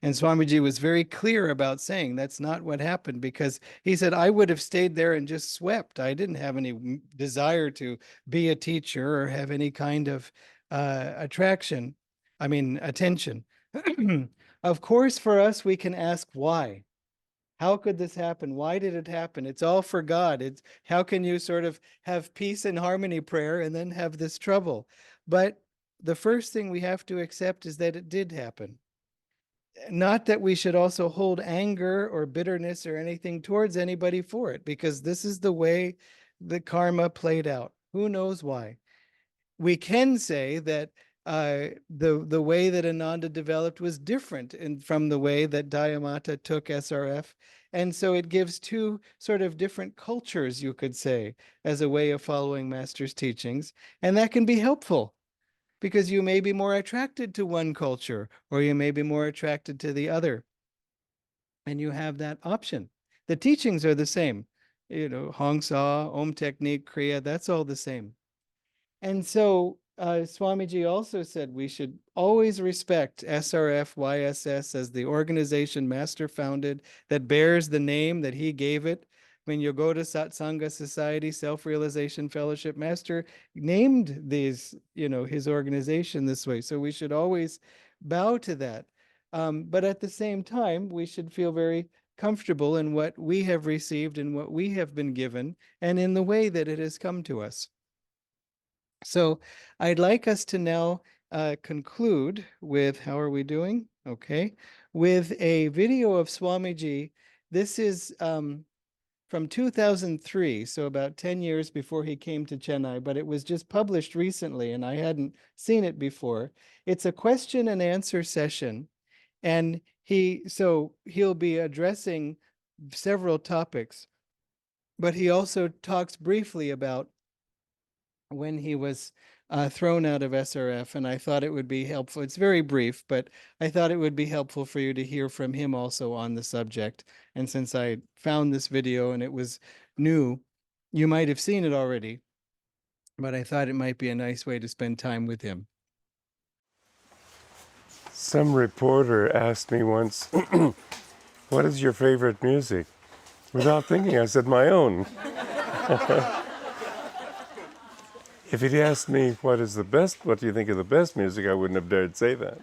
And Swamiji was very clear about saying that's not what happened, because he said, I would have stayed there and just swept. I didn't have any desire to be a teacher or have any kind of attention. Of course, for us, we can ask why. How could this happen? Why did it happen? It's all for God. It's how can you sort of have peace and harmony prayer and then have this trouble? But the first thing we have to accept is that it did happen. Not that we should also hold anger or bitterness or anything towards anybody for it, because this is the way the karma played out. Who knows why? We can say that the way that Ananda developed was different from the way that Dayamata took SRF. And so it gives two sort of different cultures, you could say, as a way of following Master's teachings. And that can be helpful, because you may be more attracted to one culture or you may be more attracted to the other. And you have that option. The teachings are the same. Hong Sa, Om Technique, Kriya, that's all the same. And so Swamiji also said we should always respect SRF YSS as the organization Master founded that bears the name that he gave it. When you go to Satsanga Society, Self-Realization Fellowship, Master named these, his organization this way. So we should always bow to that. But at the same time, we should feel very comfortable in what we have received and what we have been given and in the way that it has come to us. So I'd like us to now conclude with, how are we doing? Okay, with a video of Swamiji. This is from 2003, so about 10 years before he came to Chennai, but it was just published recently and I hadn't seen it before. It's a question and answer session, and he'll be addressing several topics, but he also talks briefly about when he was thrown out of SRF, and I thought it would be helpful. It's very brief, but I thought it would be helpful for you to hear from him also on the subject. And since I found this video and it was new, you might have seen it already, but I thought it might be a nice way to spend time with him. Some reporter asked me once, what is your favorite music? Without thinking, I said my own. If he'd asked me what do you think of the best music, I wouldn't have dared say that.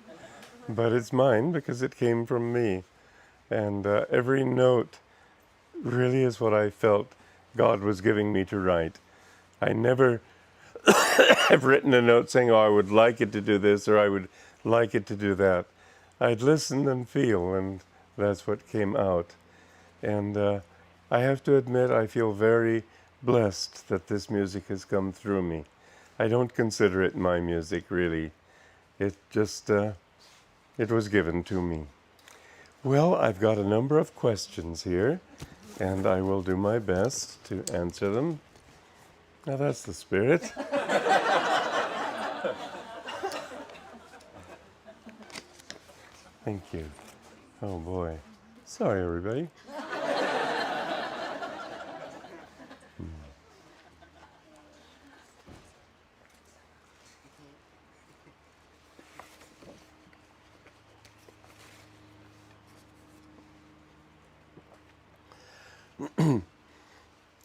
But it's mine because it came from me. And every note really is what I felt God was giving me to write. I never have written a note saying, I would like it to do this or I would like it to do that. I'd listen and feel, and that's what came out. And I have to admit, I feel very blessed that this music has come through me. I don't consider it my music, really. It just, it was given to me. Well, I've got a number of questions here, and I will do my best to answer them. Now, that's the spirit. Thank you. Oh, boy. Sorry, everybody.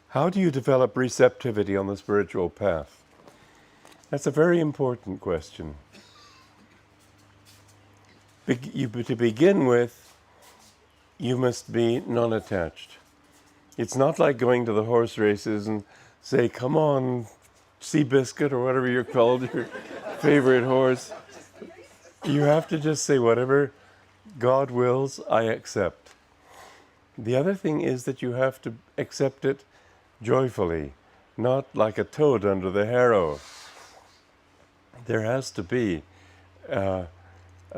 How do you develop receptivity on the spiritual path? That's a very important question. To begin with, you must be non-attached. It's not like going to the horse races and say, come on, Seabiscuit, or whatever you're called, your favorite horse. You have to just say, whatever God wills, I accept. The other thing is that you have to accept it joyfully, not like a toad under the harrow. There has to be a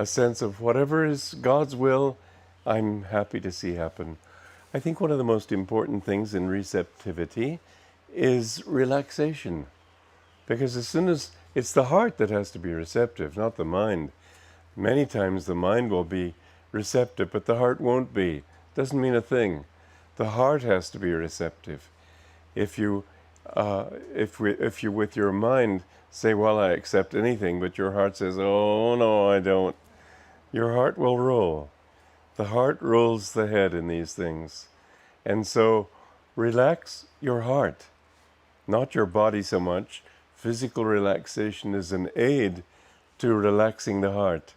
sense of whatever is God's will, I'm happy to see happen. I think one of the most important things in receptivity is relaxation. Because as soon as it's the heart that has to be receptive, not the mind. Many times the mind will be receptive, but the heart won't be. Doesn't mean a thing. The heart has to be receptive. If you with your mind say, well, I accept anything, but your heart says, oh, no, I don't, your heart will roll. The heart rules the head in these things. And so relax your heart, not your body so much. Physical relaxation is an aid to relaxing the heart.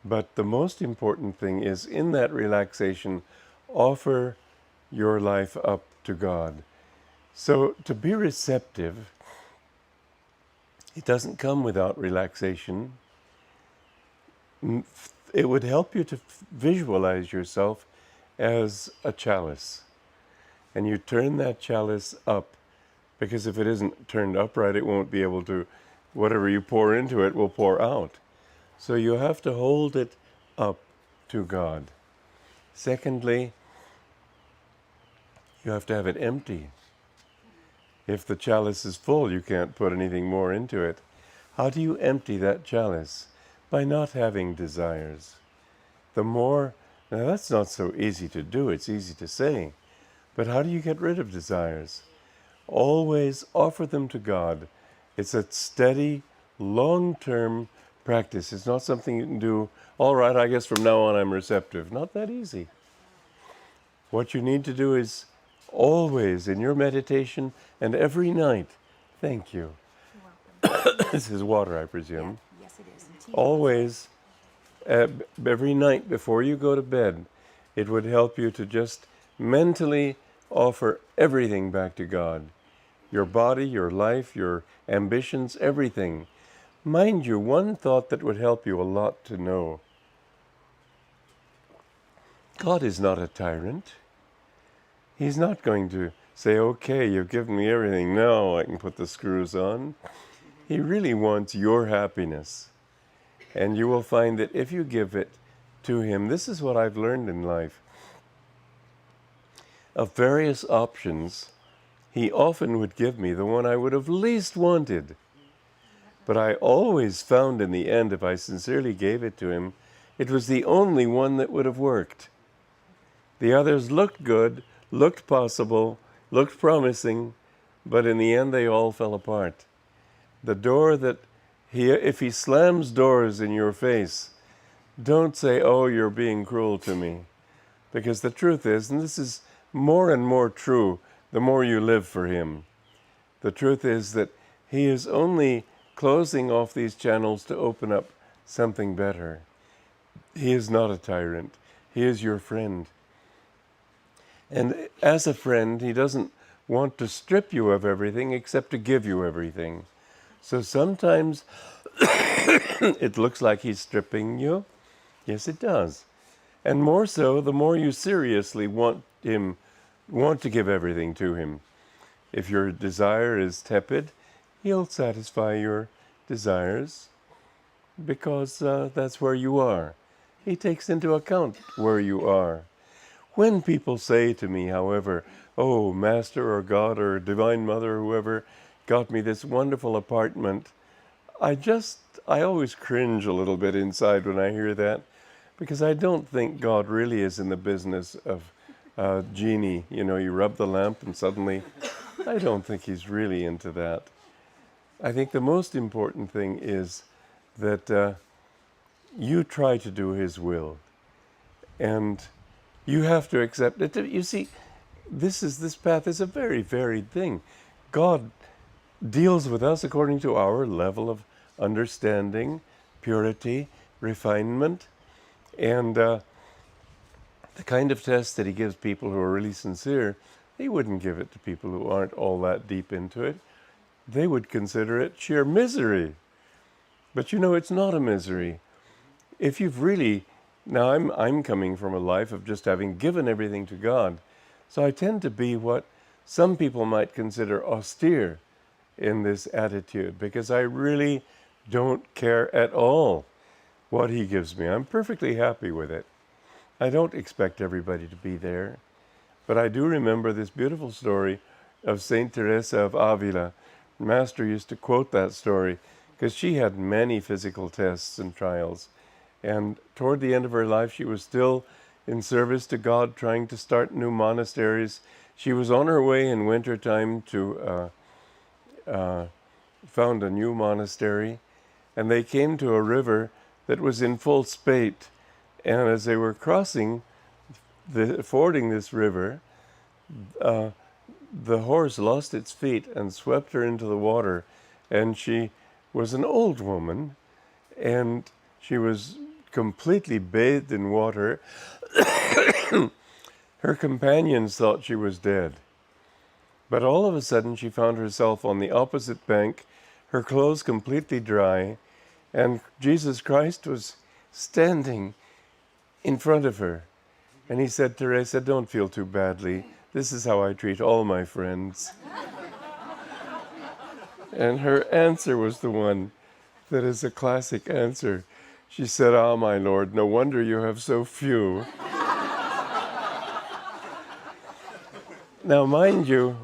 But the most important thing is in that relaxation, offer your life up to God. So to be receptive, it doesn't come without relaxation. It would help you to visualize yourself as a chalice. And you turn that chalice up, because if it isn't turned upright, it won't be able to, whatever you pour into it will pour out. So you have to hold it up to God. Secondly, you have to have it empty. If the chalice is full, you can't put anything more into it. How do you empty that chalice? By not having desires. Now that's not so easy to do, it's easy to say. But how do you get rid of desires? Always offer them to God. It's a steady, long-term practice. It's not something you can do, all right, I guess from now on I'm receptive. Not that easy. What you need to do is always in your meditation and every night, thank you. This is water, I presume. Yeah. Yes, it is. And tea Always, every night before you go to bed, it would help you to just mentally offer everything back to God. Your body, your life, your ambitions, everything. Mind you, one thought that would help you a lot to know. God is not a tyrant. He's not going to say, okay, you've given me everything, now I can put the screws on. He really wants your happiness. And you will find that if you give it to him, this is what I've learned in life. Of various options, he often would give me the one I would have least wanted. But I always found in the end, if I sincerely gave it to him, it was the only one that would have worked. The others looked good, looked possible, looked promising, but in the end they all fell apart. The door that if he slams doors in your face, don't say, oh, you're being cruel to me. Because the truth is, and this is more and more true the more you live for him, the truth is that he is only closing off these channels to open up something better. He is not a tyrant. He is your friend. And as a friend, he doesn't want to strip you of everything except to give you everything. So sometimes it looks like he's stripping you. Yes, it does. And more so, the more you seriously want to give everything to him. If your desire is tepid, he'll satisfy your desires because that's where you are. He takes into account where you are. When people say to me, however, oh, Master or God or Divine Mother or whoever got me this wonderful apartment, I always cringe a little bit inside when I hear that, because I don't think God really is in the business of genie. You know, you rub the lamp and suddenly, I don't think he's really into that. I think the most important thing is that you try to do his will. And you have to accept it. You see, this path is a very varied thing. God deals with us according to our level of understanding, purity, refinement, and the kind of test that he gives people who are really sincere, he wouldn't give it to people who aren't all that deep into it. They would consider it sheer misery. But you know, it's not a misery. If you've really, now I'm coming from a life of just having given everything to God, so I tend to be what some people might consider austere in this attitude, because I really don't care at all what he gives me. I'm perfectly happy with it. I don't expect everybody to be there. But I do remember this beautiful story of Saint Teresa of Avila. Master used to quote that story because she had many physical tests and trials. And toward the end of her life, she was still in service to God, trying to start new monasteries. She was on her way in wintertime to found a new monastery, and they came to a river that was in full spate, And as they were fording this river, the horse lost its feet and swept her into the water. And she was an old woman, and she was completely bathed in water. Her companions thought she was dead. But all of a sudden she found herself on the opposite bank, her clothes completely dry, and Jesus Christ was standing in front of her. And he said, "Teresa, don't feel too badly. This is how I treat all my friends." And her answer was the one that is a classic answer. She said, "Ah, my Lord, no wonder you have so few." Now, mind you,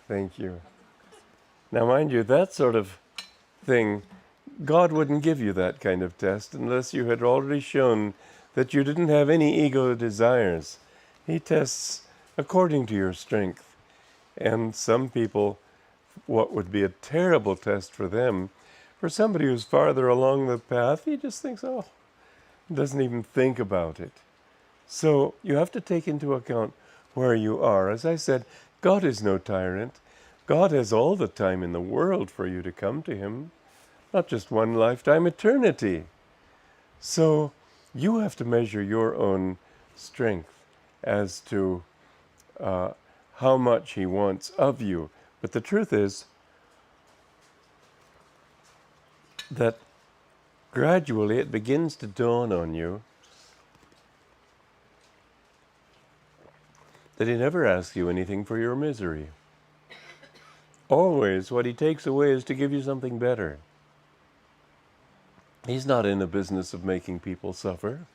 thank you. Now, mind you, that sort of thing, God wouldn't give you that kind of test unless you had already shown that you didn't have any ego desires. He tests according to your strength. And some people, what would be a terrible test for them, for somebody who's farther along the path, he just thinks, oh, doesn't even think about it. So you have to take into account where you are. As I said, God is no tyrant. God has all the time in the world for you to come to him, not just one lifetime, eternity. So you have to measure your own strength as to how much he wants of you. But the truth is that gradually it begins to dawn on you that he never asks you anything for your misery. Always what he takes away is to give you something better. He's not in the business of making people suffer.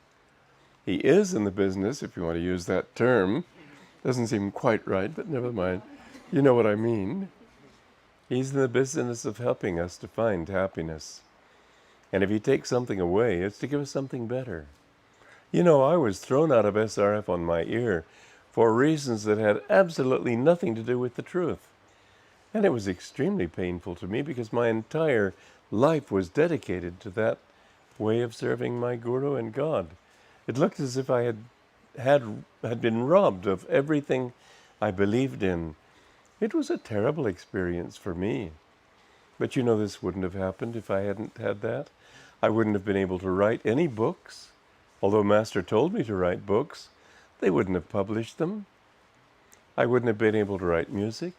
He is in the business, if you want to use that term. Doesn't seem quite right, but never mind. You know what I mean. He's in the business of helping us to find happiness. And if he takes something away, it's to give us something better. You know, I was thrown out of SRF on my ear for reasons that had absolutely nothing to do with the truth. And it was extremely painful to me because my entire life was dedicated to that way of serving my Guru and God. It looked as if I had been robbed of everything I believed in. It was a terrible experience for me. But you know, this wouldn't have happened if I hadn't had that. I wouldn't have been able to write any books. Although Master told me to write books, they wouldn't have published them. I wouldn't have been able to write music.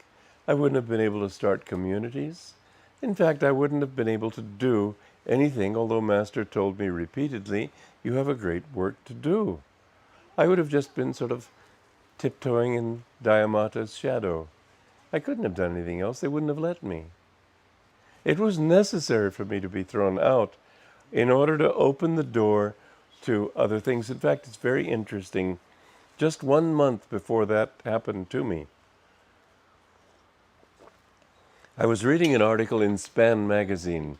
I wouldn't have been able to start communities. In fact, I wouldn't have been able to do anything, although Master told me repeatedly, you have a great work to do. I would have just been sort of tiptoeing in Dhyamata's shadow. I couldn't have done anything else. They wouldn't have let me. It was necessary for me to be thrown out in order to open the door to other things. In fact, it's very interesting. Just 1 month before that happened to me, I was reading an article in Span magazine,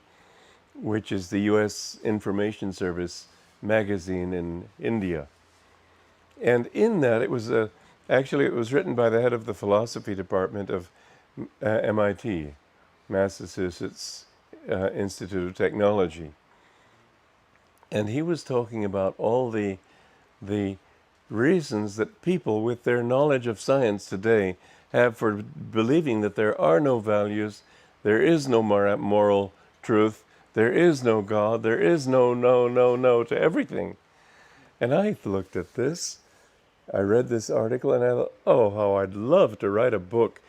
which is the U.S. Information Service magazine in India. And in that, it was written by the head of the philosophy department of MIT, Massachusetts Institute of Technology. And he was talking about all the reasons that people with their knowledge of science today have for believing that there are no values, there is no moral truth, there is no God, there is no to everything. And I looked at this, I read this article, and I thought, oh, how I'd love to write a book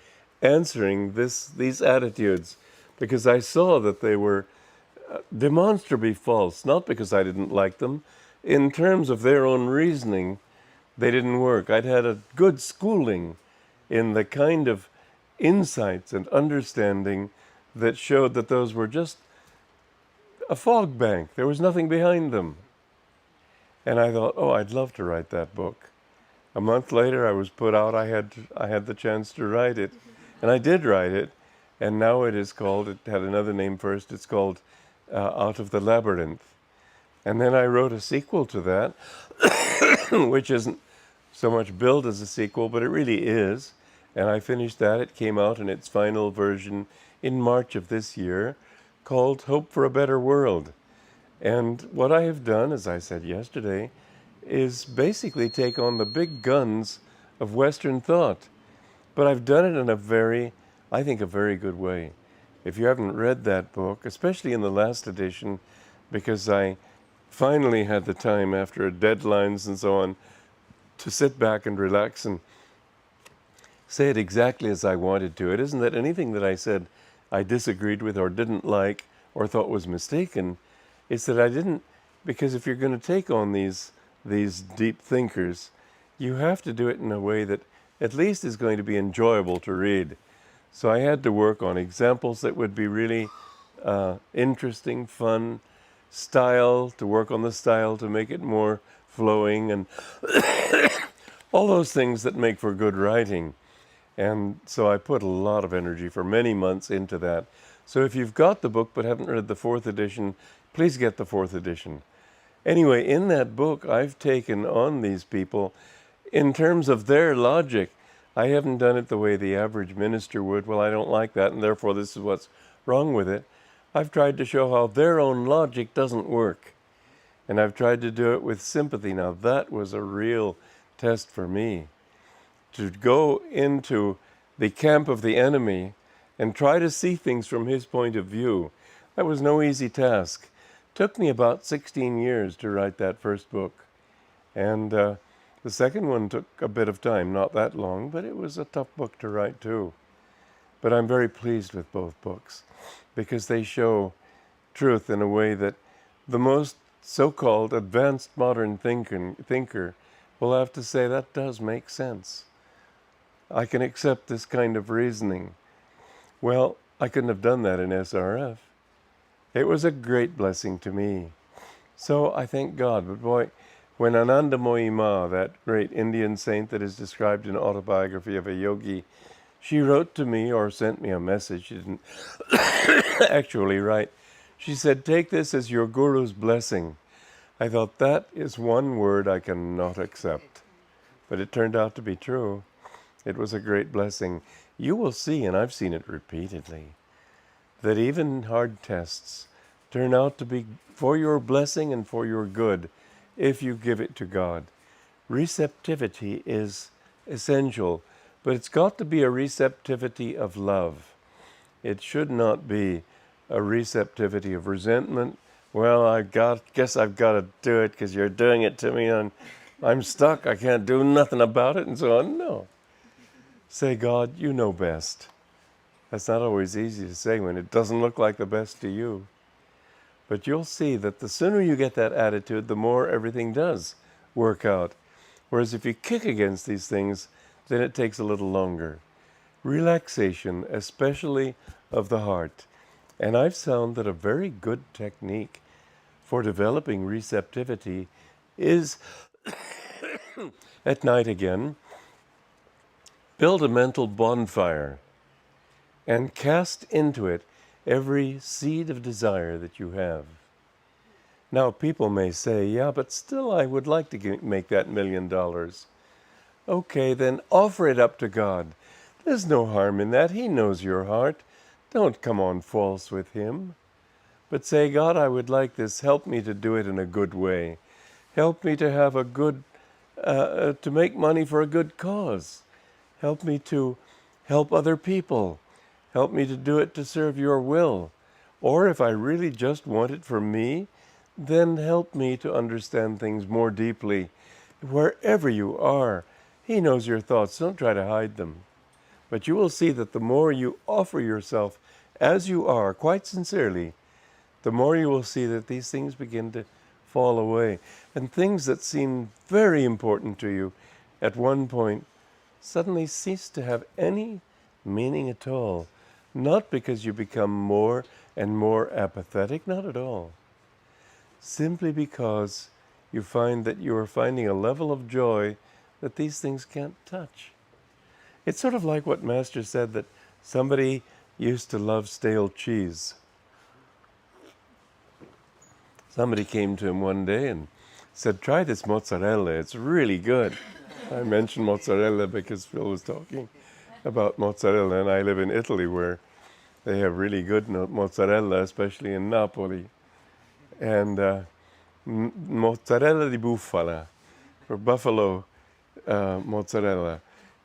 answering these attitudes, because I saw that they were demonstrably false, not because I didn't like them. In terms of their own reasoning, they didn't work. I'd had a good schooling in the kind of insights and understanding that showed that those were just a fog bank. There was nothing behind them. And I thought, oh, I'd love to write that book. A month later, I was put out. I had the chance to write it. And I did write it. And now it had another name first. It's called Out of the Labyrinth. And then I wrote a sequel to that, which isn't so much billed as a sequel, but it really is. And I finished that. It came out in its final version in March of this year, called Hope for a Better World. And what I have done, as I said yesterday, is basically take on the big guns of Western thought. But I've done it in a very, I think, a very good way. If you haven't read that book, especially in the last edition, because I finally had the time after deadlines and so on to sit back and relax and say it exactly as I wanted to. It isn't that anything that I said I disagreed with or didn't like or thought was mistaken. It's that I didn't, because if you're going to take on these deep thinkers, you have to do it in a way that at least is going to be enjoyable to read. So I had to work on examples that would be really interesting, fun, style, to work on the style to make it more flowing, and all those things that make for good writing. And so I put a lot of energy for many months into that. So if you've got the book but haven't read the fourth edition, please get the fourth edition. Anyway, in that book, I've taken on these people in terms of their logic. I haven't done it the way the average minister would. Well, I don't like that, and therefore this is what's wrong with it. I've tried to show how their own logic doesn't work. And I've tried to do it with sympathy. Now, that was a real test for me. To go into the camp of the enemy and try to see things from his point of view, that was no easy task. Took me about 16 years to write that first book. And the second one took a bit of time, not that long, but it was a tough book to write too. But I'm very pleased with both books because they show truth in a way that the most so-called advanced modern thinker will have to say, that does make sense. I can accept this kind of reasoning. Well, I couldn't have done that in SRF. It was a great blessing to me. So I thank God. But boy, when Anandamoyi Ma, that great Indian saint that is described in Autobiography of a Yogi, she wrote to me or sent me a message. She didn't actually write. She said, take this as your guru's blessing. I thought, that is one word I cannot accept. But it turned out to be true. It was a great blessing. You will see, and I've seen it repeatedly, that even hard tests turn out to be for your blessing and for your good if you give it to God. Receptivity is essential, but it's got to be a receptivity of love. It should not be a receptivity of resentment. Well, guess I've got to do it because you're doing it to me and I'm stuck. I can't do nothing about it and so on. No. Say, God, you know best. That's not always easy to say when it doesn't look like the best to you. But you'll see that the sooner you get that attitude, the more everything does work out. Whereas if you kick against these things, then it takes a little longer. Relaxation, especially of the heart. And I've found that a very good technique for developing receptivity is, at night again, build a mental bonfire and cast into it every seed of desire that you have. Now, people may say, yeah, but still I would like to make that $1 million. Okay, then offer it up to God. There's no harm in that. He knows your heart. Don't come on false with him. But say, God, I would like this. Help me to do it in a good way. Help me to have a good, to make money for a good cause. Help me to help other people. Help me to do it to serve your will. Or if I really just want it for me, then help me to understand things more deeply. Wherever you are, he knows your thoughts. Don't try to hide them. But you will see that the more you offer yourself as you are, quite sincerely, the more you will see that these things begin to fall away. And things that seem very important to you at one point suddenly cease to have any meaning at all. Not because you become more and more apathetic, not at all. Simply because you find that you are finding a level of joy that these things can't touch. It's sort of like what Master said, that somebody used to love stale cheese. Somebody came to him one day and said, try this mozzarella, it's really good. I mentioned mozzarella because Phil was talking about mozzarella, and I live in Italy where they have really good mozzarella, especially in Napoli. And mozzarella di bufala. or buffalo mozzarella.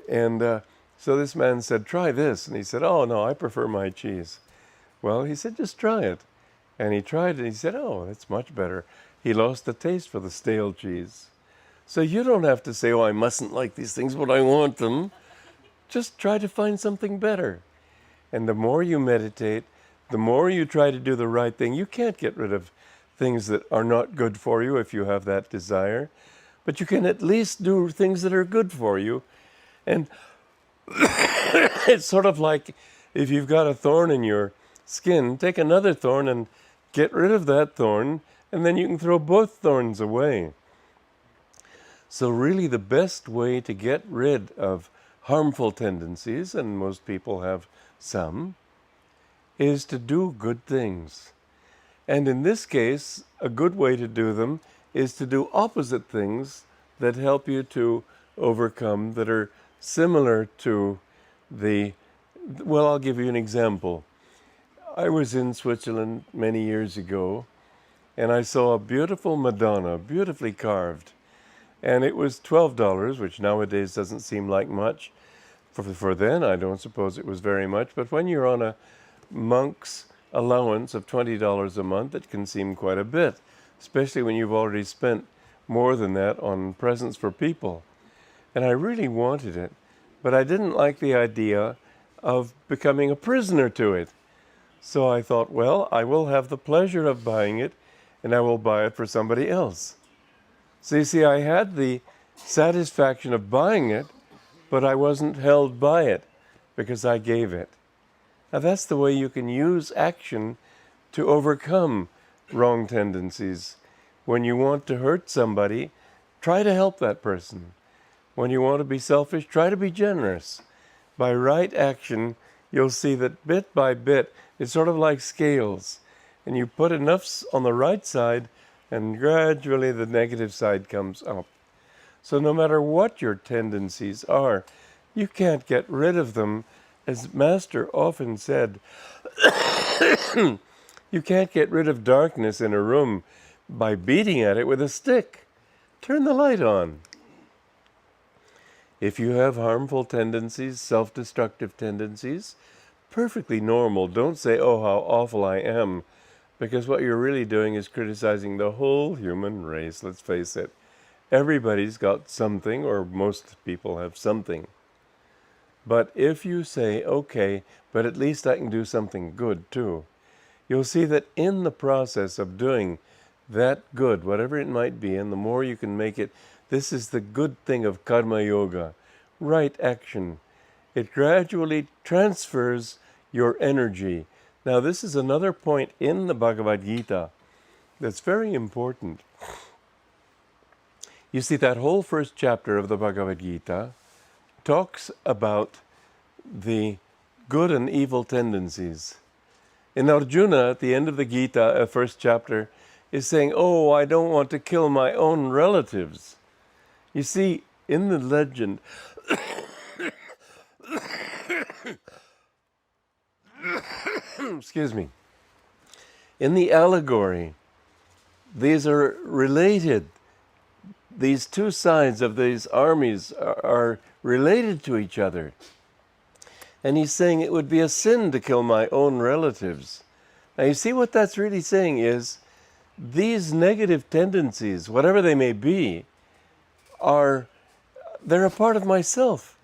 And so this man said, try this. And he said, oh, no, I prefer my cheese. Well, he said, just try it. And he tried it, and he said, oh, that's much better. He lost the taste for the stale cheese. So you don't have to say, oh, I mustn't like these things, but I want them. Just try to find something better. And the more you meditate, the more you try to do the right thing. You can't get rid of things that are not good for you if you have that desire. But you can at least do things that are good for you. And it's sort of like if you've got a thorn in your skin, take another thorn and get rid of that thorn, and then you can throw both thorns away. So really the best way to get rid of harmful tendencies, and most people have some, is to do good things. And in this case, a good way to do them is to do opposite things that help you to overcome, that are similar to well, I'll give you an example. I was in Switzerland many years ago, and I saw a beautiful Madonna, beautifully carved. And it was $12, which nowadays doesn't seem like much. For then, I don't suppose it was very much. But when you're on a monk's allowance of $20 a month, it can seem quite a bit, especially when you've already spent more than that on presents for people. And I really wanted it, but I didn't like the idea of becoming a prisoner to it. So I thought, well, I will have the pleasure of buying it, and I will buy it for somebody else. So you see, I had the satisfaction of buying it, but I wasn't held by it because I gave it. Now that's the way you can use action to overcome wrong tendencies. When you want to hurt somebody, try to help that person. When you want to be selfish, try to be generous. By right action, you'll see that bit by bit, it's sort of like scales. And you put enough on the right side, and gradually the negative side comes up. So no matter what your tendencies are, you can't get rid of them. As Master often said, you can't get rid of darkness in a room by beating at it with a stick. Turn the light on. If you have harmful tendencies, self-destructive tendencies, perfectly normal. Don't say, oh, how awful I am, because what you're really doing is criticizing the whole human race, let's face it. Everybody's got something, or most people have something. But if you say, okay, but at least I can do something good too, you'll see that in the process of doing that good, whatever it might be, and the more you can make it, this is the good thing of karma yoga, right action. It gradually transfers your energy. Now this is another point in the Bhagavad Gita that's very important. You see, that whole first chapter of the Bhagavad Gita talks about the good and evil tendencies. In Arjuna, at the end of the Gita, first chapter, is saying, oh, I don't want to kill my own relatives. You see, in the legend, excuse me, in the allegory, these are related. These two sides of these armies are related to each other. And he's saying it would be a sin to kill my own relatives. Now you see what that's really saying is, these negative tendencies, whatever they may be, they're a part of myself.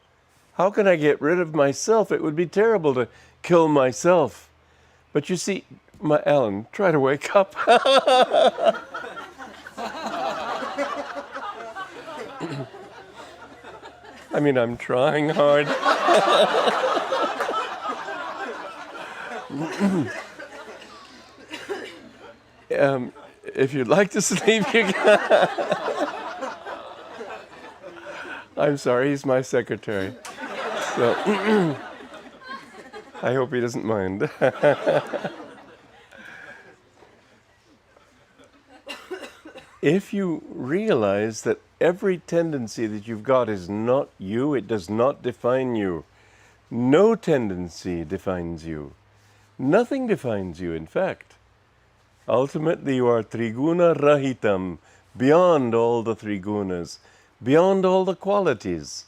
How can I get rid of myself? It would be terrible to kill myself. But you see, Alan, try to wake up. I mean, I'm trying hard. If you'd like to sleep, you can. I'm sorry, he's my secretary. So, I hope he doesn't mind. If you realize that every tendency that you've got is not you, it does not define you. No tendency defines you. Nothing defines you, in fact. Ultimately, you are triguna rahitam, beyond all the three gunas, beyond all the qualities.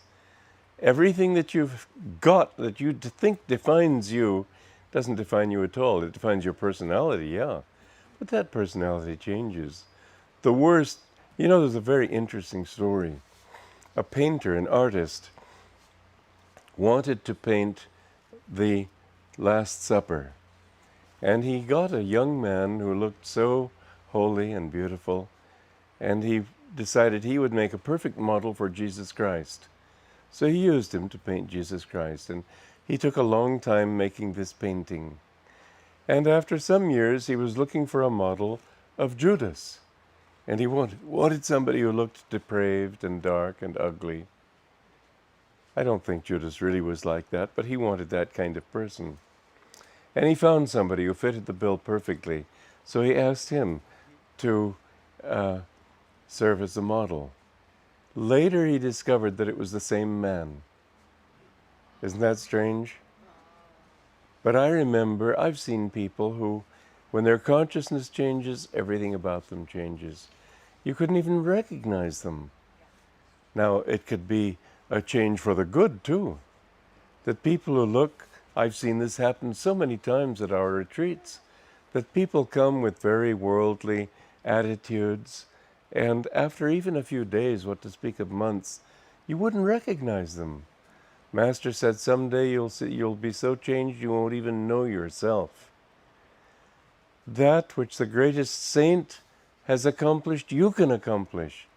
Everything that you've got that you think defines you doesn't define you at all. It defines your personality, yeah. But that personality changes. The worst, there's a very interesting story. A painter, an artist, wanted to paint the Last Supper. And he got a young man who looked so holy and beautiful, and he decided he would make a perfect model for Jesus Christ. So he used him to paint Jesus Christ, and he took a long time making this painting. And after some years, he was looking for a model of Judas, and he wanted somebody who looked depraved and dark and ugly. I don't think Judas really was like that, but he wanted that kind of person. And he found somebody who fitted the bill perfectly, so he asked him to serve as a model. Later he discovered that it was the same man. Isn't that strange? But I remember, I've seen people who, when their consciousness changes, everything about them changes. You couldn't even recognize them. Now, it could be a change for the good, too. That people who look, I've seen this happen so many times at our retreats, that people come with very worldly attitudes, and after even a few days, what to speak of months, you wouldn't recognize them. Master said someday you'll be so changed you won't even know yourself. That which the greatest saint has accomplished, you can accomplish.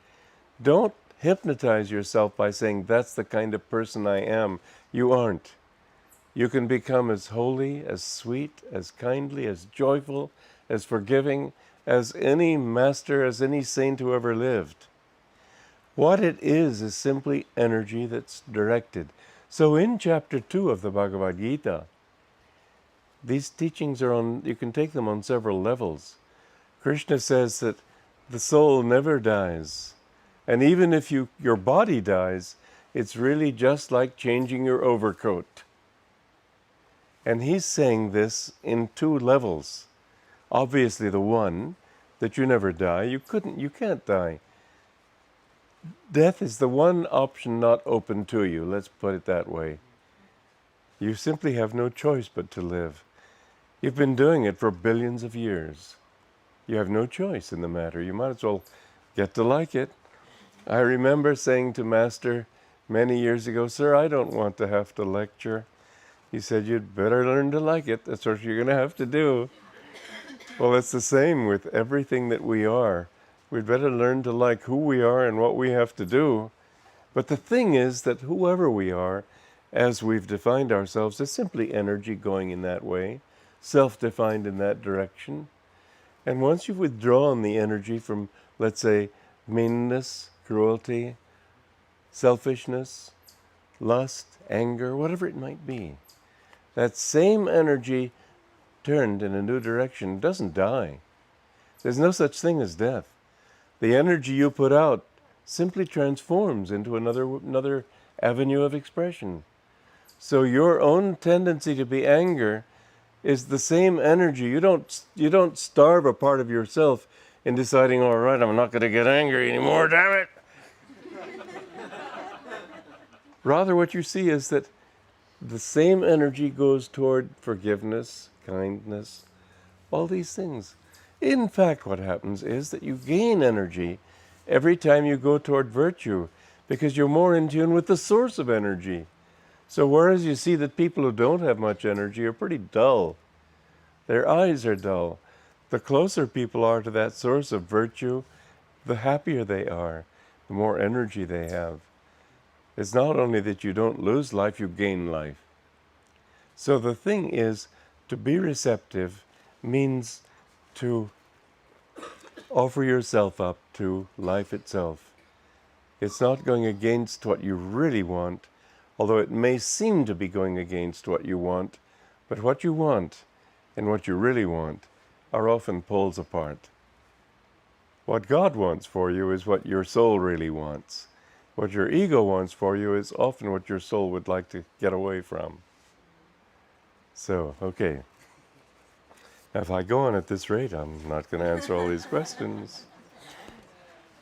Don't hypnotize yourself by saying, that's the kind of person I am. You aren't. You can become as holy, as sweet, as kindly, as joyful, as forgiving, as any master, as any saint who ever lived. What it is simply energy that's directed. So in chapter 2 of the Bhagavad Gita, these teachings you can take them on several levels. Krishna says that the soul never dies. And even if your body dies, it's really just like changing your overcoat. And he's saying this in 2 levels. Obviously the one, that you never die, you can't die. Death is the one option not open to you, let's put it that way. You simply have no choice but to live. You've been doing it for billions of years. You have no choice in the matter. You might as well get to like it. I remember saying to Master many years ago, "Sir, I don't want to have to lecture." He said, "You'd better learn to like it. That's what you're going to have to do." Well, it's the same with everything that we are. We'd better learn to like who we are and what we have to do. But the thing is that whoever we are, as we've defined ourselves, is simply energy going in that way, self-defined in that direction. And once you've withdrawn the energy from, let's say, meanness, cruelty, selfishness, lust, anger, whatever it might be, that same energy turned in a new direction doesn't die. There's no such thing as death. The energy you put out simply transforms into another avenue of expression. So your own tendency to be anger is the same energy. You don't starve a part of yourself in deciding, all right, I'm not going to get angry anymore, damn it. Rather, what you see is that the same energy goes toward forgiveness, kindness, all these things. In fact, what happens is that you gain energy every time you go toward virtue, because you're more in tune with the source of energy. So whereas you see that people who don't have much energy are pretty dull, their eyes are dull, the closer people are to that source of virtue, the happier they are, the more energy they have. It's not only that you don't lose life, you gain life. So the thing is, to be receptive means to offer yourself up to life itself. It's not going against what you really want, although it may seem to be going against what you want, but what you want and what you really want are often poles apart. What God wants for you is what your soul really wants. What your ego wants for you is often what your soul would like to get away from. So, okay. Now, if I go on at this rate, I'm not going to answer all these questions.